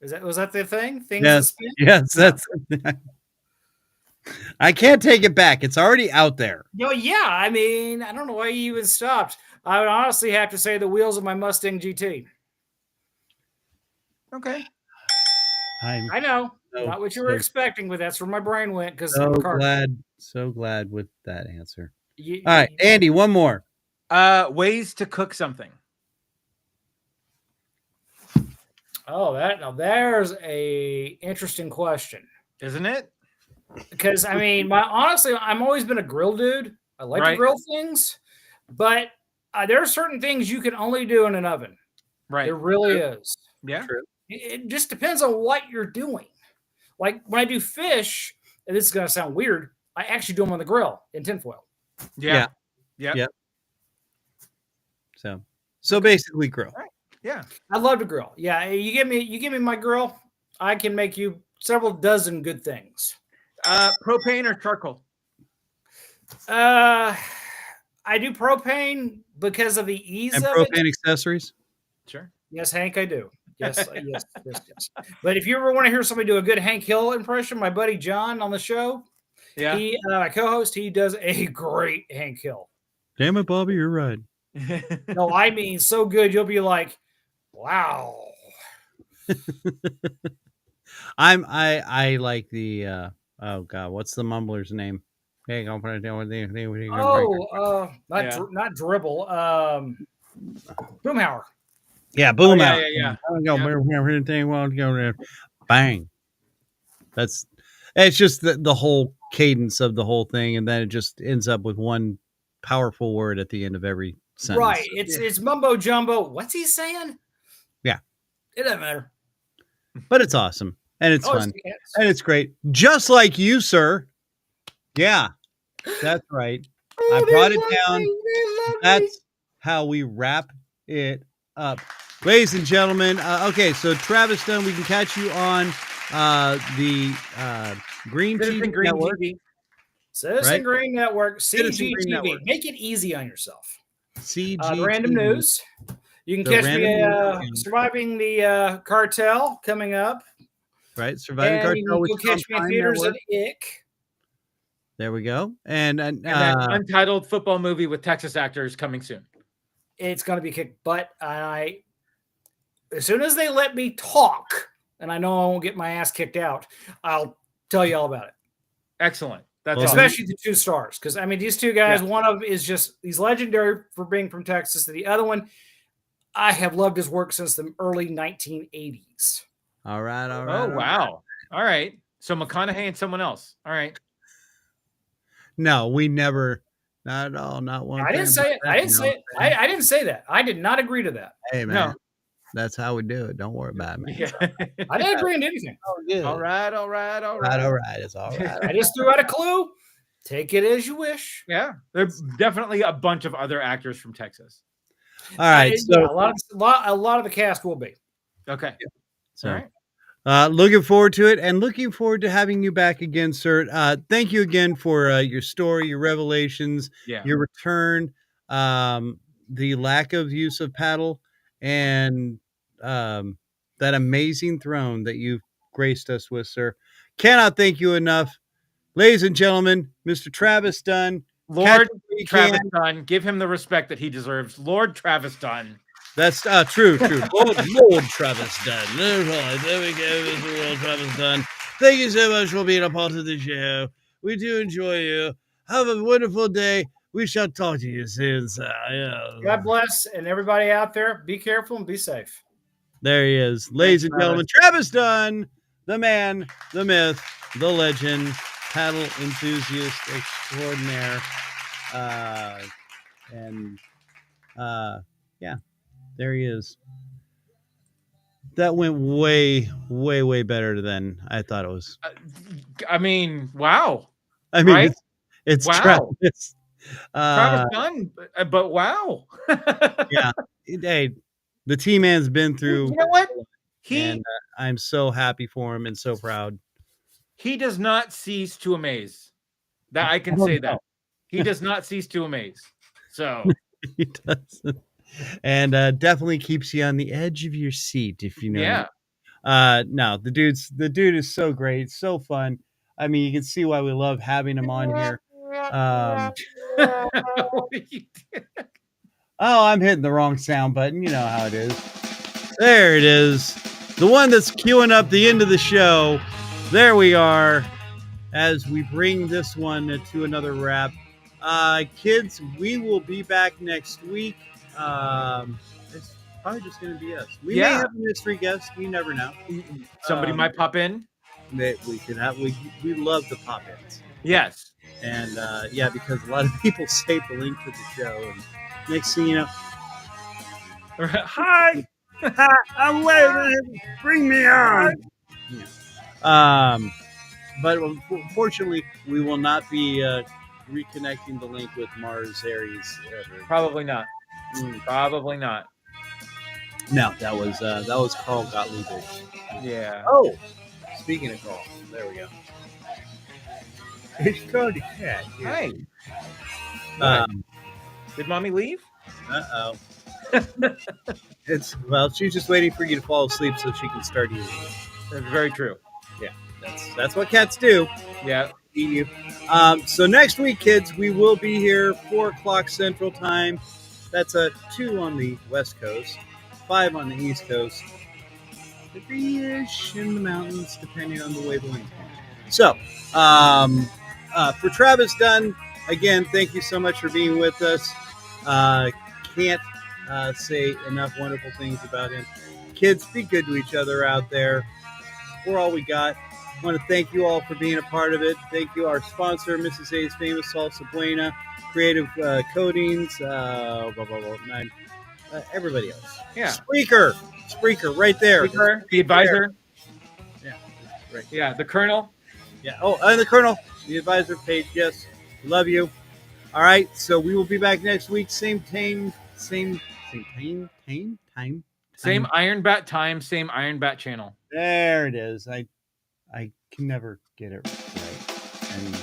Was that the thing? Things yes. that spin? Yes, that's. I can't take it back. It's already out there. No, yeah. I mean, I don't know why you even stopped. I would honestly have to say the wheels of my Mustang GT. Okay. I know. Not what you were expecting, but that's where my brain went. Because so glad with that answer. All right, Andy, one more. Ways to cook something. Oh, now there's a interesting question, isn't it? Because I mean, honestly, I've always been a grill dude. I like to grill things, but there are certain things you can only do in an oven. Right. There really is. Yeah. True. It just depends on what you're doing. Like when I do fish, and this is going to sound weird, I actually do them on the grill in tinfoil. Yeah. So basically grill. Right. Yeah. I love to grill. Yeah. You give me my grill, I can make you several dozen good things. Propane or charcoal? I do propane because of the ease and of propane it. Accessories? Sure. Yes, Hank, I do. Yes. But if you ever want to hear somebody do a good Hank Hill impression, my buddy John on the show, my co-host, he does a great Hank Hill. Damn it, Bobby, you're right. No, I mean so good you'll be like, wow. I like the oh god, what's the mumbler's name? Hey, I'll put it down with not dribble. Boomhauer. Yeah, Boomhauer. Yeah. Bang. It's just the whole cadence of the whole thing, and then it just ends up with one powerful word at the end of every sentence. Right. It's mumbo jumbo. What's he saying? Yeah. It doesn't matter. But it's awesome. And it's fun. And it's great. Just like you, sir. Yeah. That's right. I brought it down. That's how we wrap it up. Ladies and gentlemen, okay, so Travis Dunn, we can catch you on the Green TV Network. Citizen Green Network, CGTV. Make it easy on yourself. CGTV. Random news. You can catch me surviving the cartel coming up. Right, Surviving And Cartel. you can catch me in theaters at Ick. There we go. And that untitled football movie with Texas actors coming soon. It's going to be kicked butt. As soon as they let me talk, and I know I won't get my ass kicked out, I'll tell you all about it. Excellent. That's especially the 2 stars. Because, I mean, these 2 guys, one of them is just, he's legendary for being from Texas. And the other one, I have loved his work since the early 1980s. All right. Oh, wow. All right. So McConaughey and someone else. All right. No, we never, not at all, not one. I didn't say it. I didn't say it. I didn't say that. I did not agree to that. Hey, man. No. That's how we do it. Don't worry about it, man. Yeah. I didn't agree to anything. Oh, good. All right. It's all right. I just threw out a clue. Take it as you wish. Yeah. There's definitely a bunch of other actors from Texas. All right. So a lot of the cast will be. Okay. Yeah. So, all right. Looking forward to it, and looking forward to having you back again, sir. Thank you again for your story, your revelations, your return, the lack of use of paddle, and that amazing throne that you've graced us with, sir. Cannot thank you enough. Ladies and gentlemen, Mr. Travis Dunn. Lord Travis Dunn. Give him the respect that he deserves. Lord Travis Dunn. That's true. Lord Travis Dunn. There we go, Mr. Lord Travis Dunn. Thank you so much for being a part of the show. We do enjoy you. Have a wonderful day. We shall talk to you soon, sir. Yeah. God bless, and everybody out there, be careful and be safe. There he is. Ladies and gentlemen, Travis Dunn, the man, the myth, the legend, paddle enthusiast extraordinaire. There he is. That went way, way, way better than I thought it was. I mean, wow. I mean, right? it's wow. Travis. Travis Dunn, but wow. Yeah. Hey, the T-Man's been through. You know what? I'm so happy for him and so proud. He does not cease to amaze. That I can say that. He does not cease to amaze. So he doesn't. And definitely keeps you on the edge of your seat, if you know. Yeah. No, the dude is so great, so fun. I mean, you can see why we love having him on here. Oh, I'm hitting the wrong sound button. You know how it is. There it is. The one that's queuing up the end of the show. There we are. As we bring this one to another wrap. Kids, we will be back next week. It's probably just going to be us. We may have a mystery guest. We never know. Somebody might pop in. That we could have. We love the pop-ins. Yes. And because a lot of people save the link to the show, and next thing you know, hi, I'm waiting. Bring me on. Yeah. But unfortunately, we will not be reconnecting the link with Mars Aries ever. Probably not. Probably not. No, that was Carl Gottlieb. Yeah. Oh, speaking of Carl, there we go. It's called a cat. Hey. Did mommy leave? Uh-oh. She's just waiting for you to fall asleep so she can start eating. That's very true. Yeah, that's what cats do. Yeah. Eat you. So next week, kids, we will be here 4:00 Central Time. That's 2 on the West Coast, 5 on the East Coast, 3-ish in the mountains, depending on the way the wind's going. So, for Travis Dunn, again, thank you so much for being with us. Can't say enough wonderful things about him. Kids, be good to each other out there. We're all we got. I want to thank you all for being a part of it. Thank you, our sponsor, Mrs. A's Famous Salsa Buena, Creative Coatings, everybody else. Yeah. Spreaker, right there. Spreaker, the advisor. Yeah, right. Yeah, the Colonel. Yeah. Oh, and the Colonel, the advisor page. Yes, love you. All right, so we will be back next week. Same time. Same Iron Bat time. Same Iron Bat channel. There it is. I can never get it right, and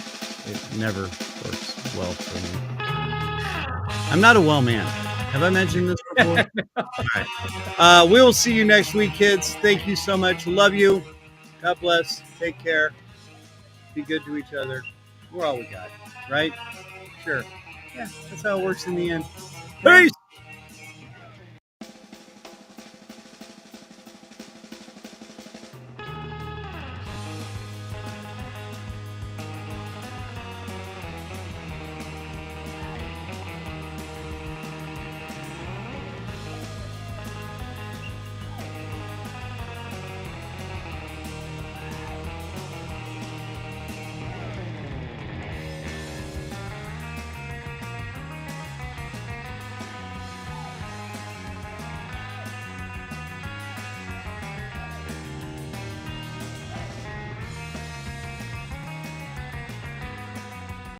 it never works well for me. I'm not a well man. Have I mentioned this before? All right. We will see you next week, kids. Thank you so much. Love you. God bless. Take care. Be good to each other. We're all we got, right? Sure. Yeah, that's how it works in the end. Peace.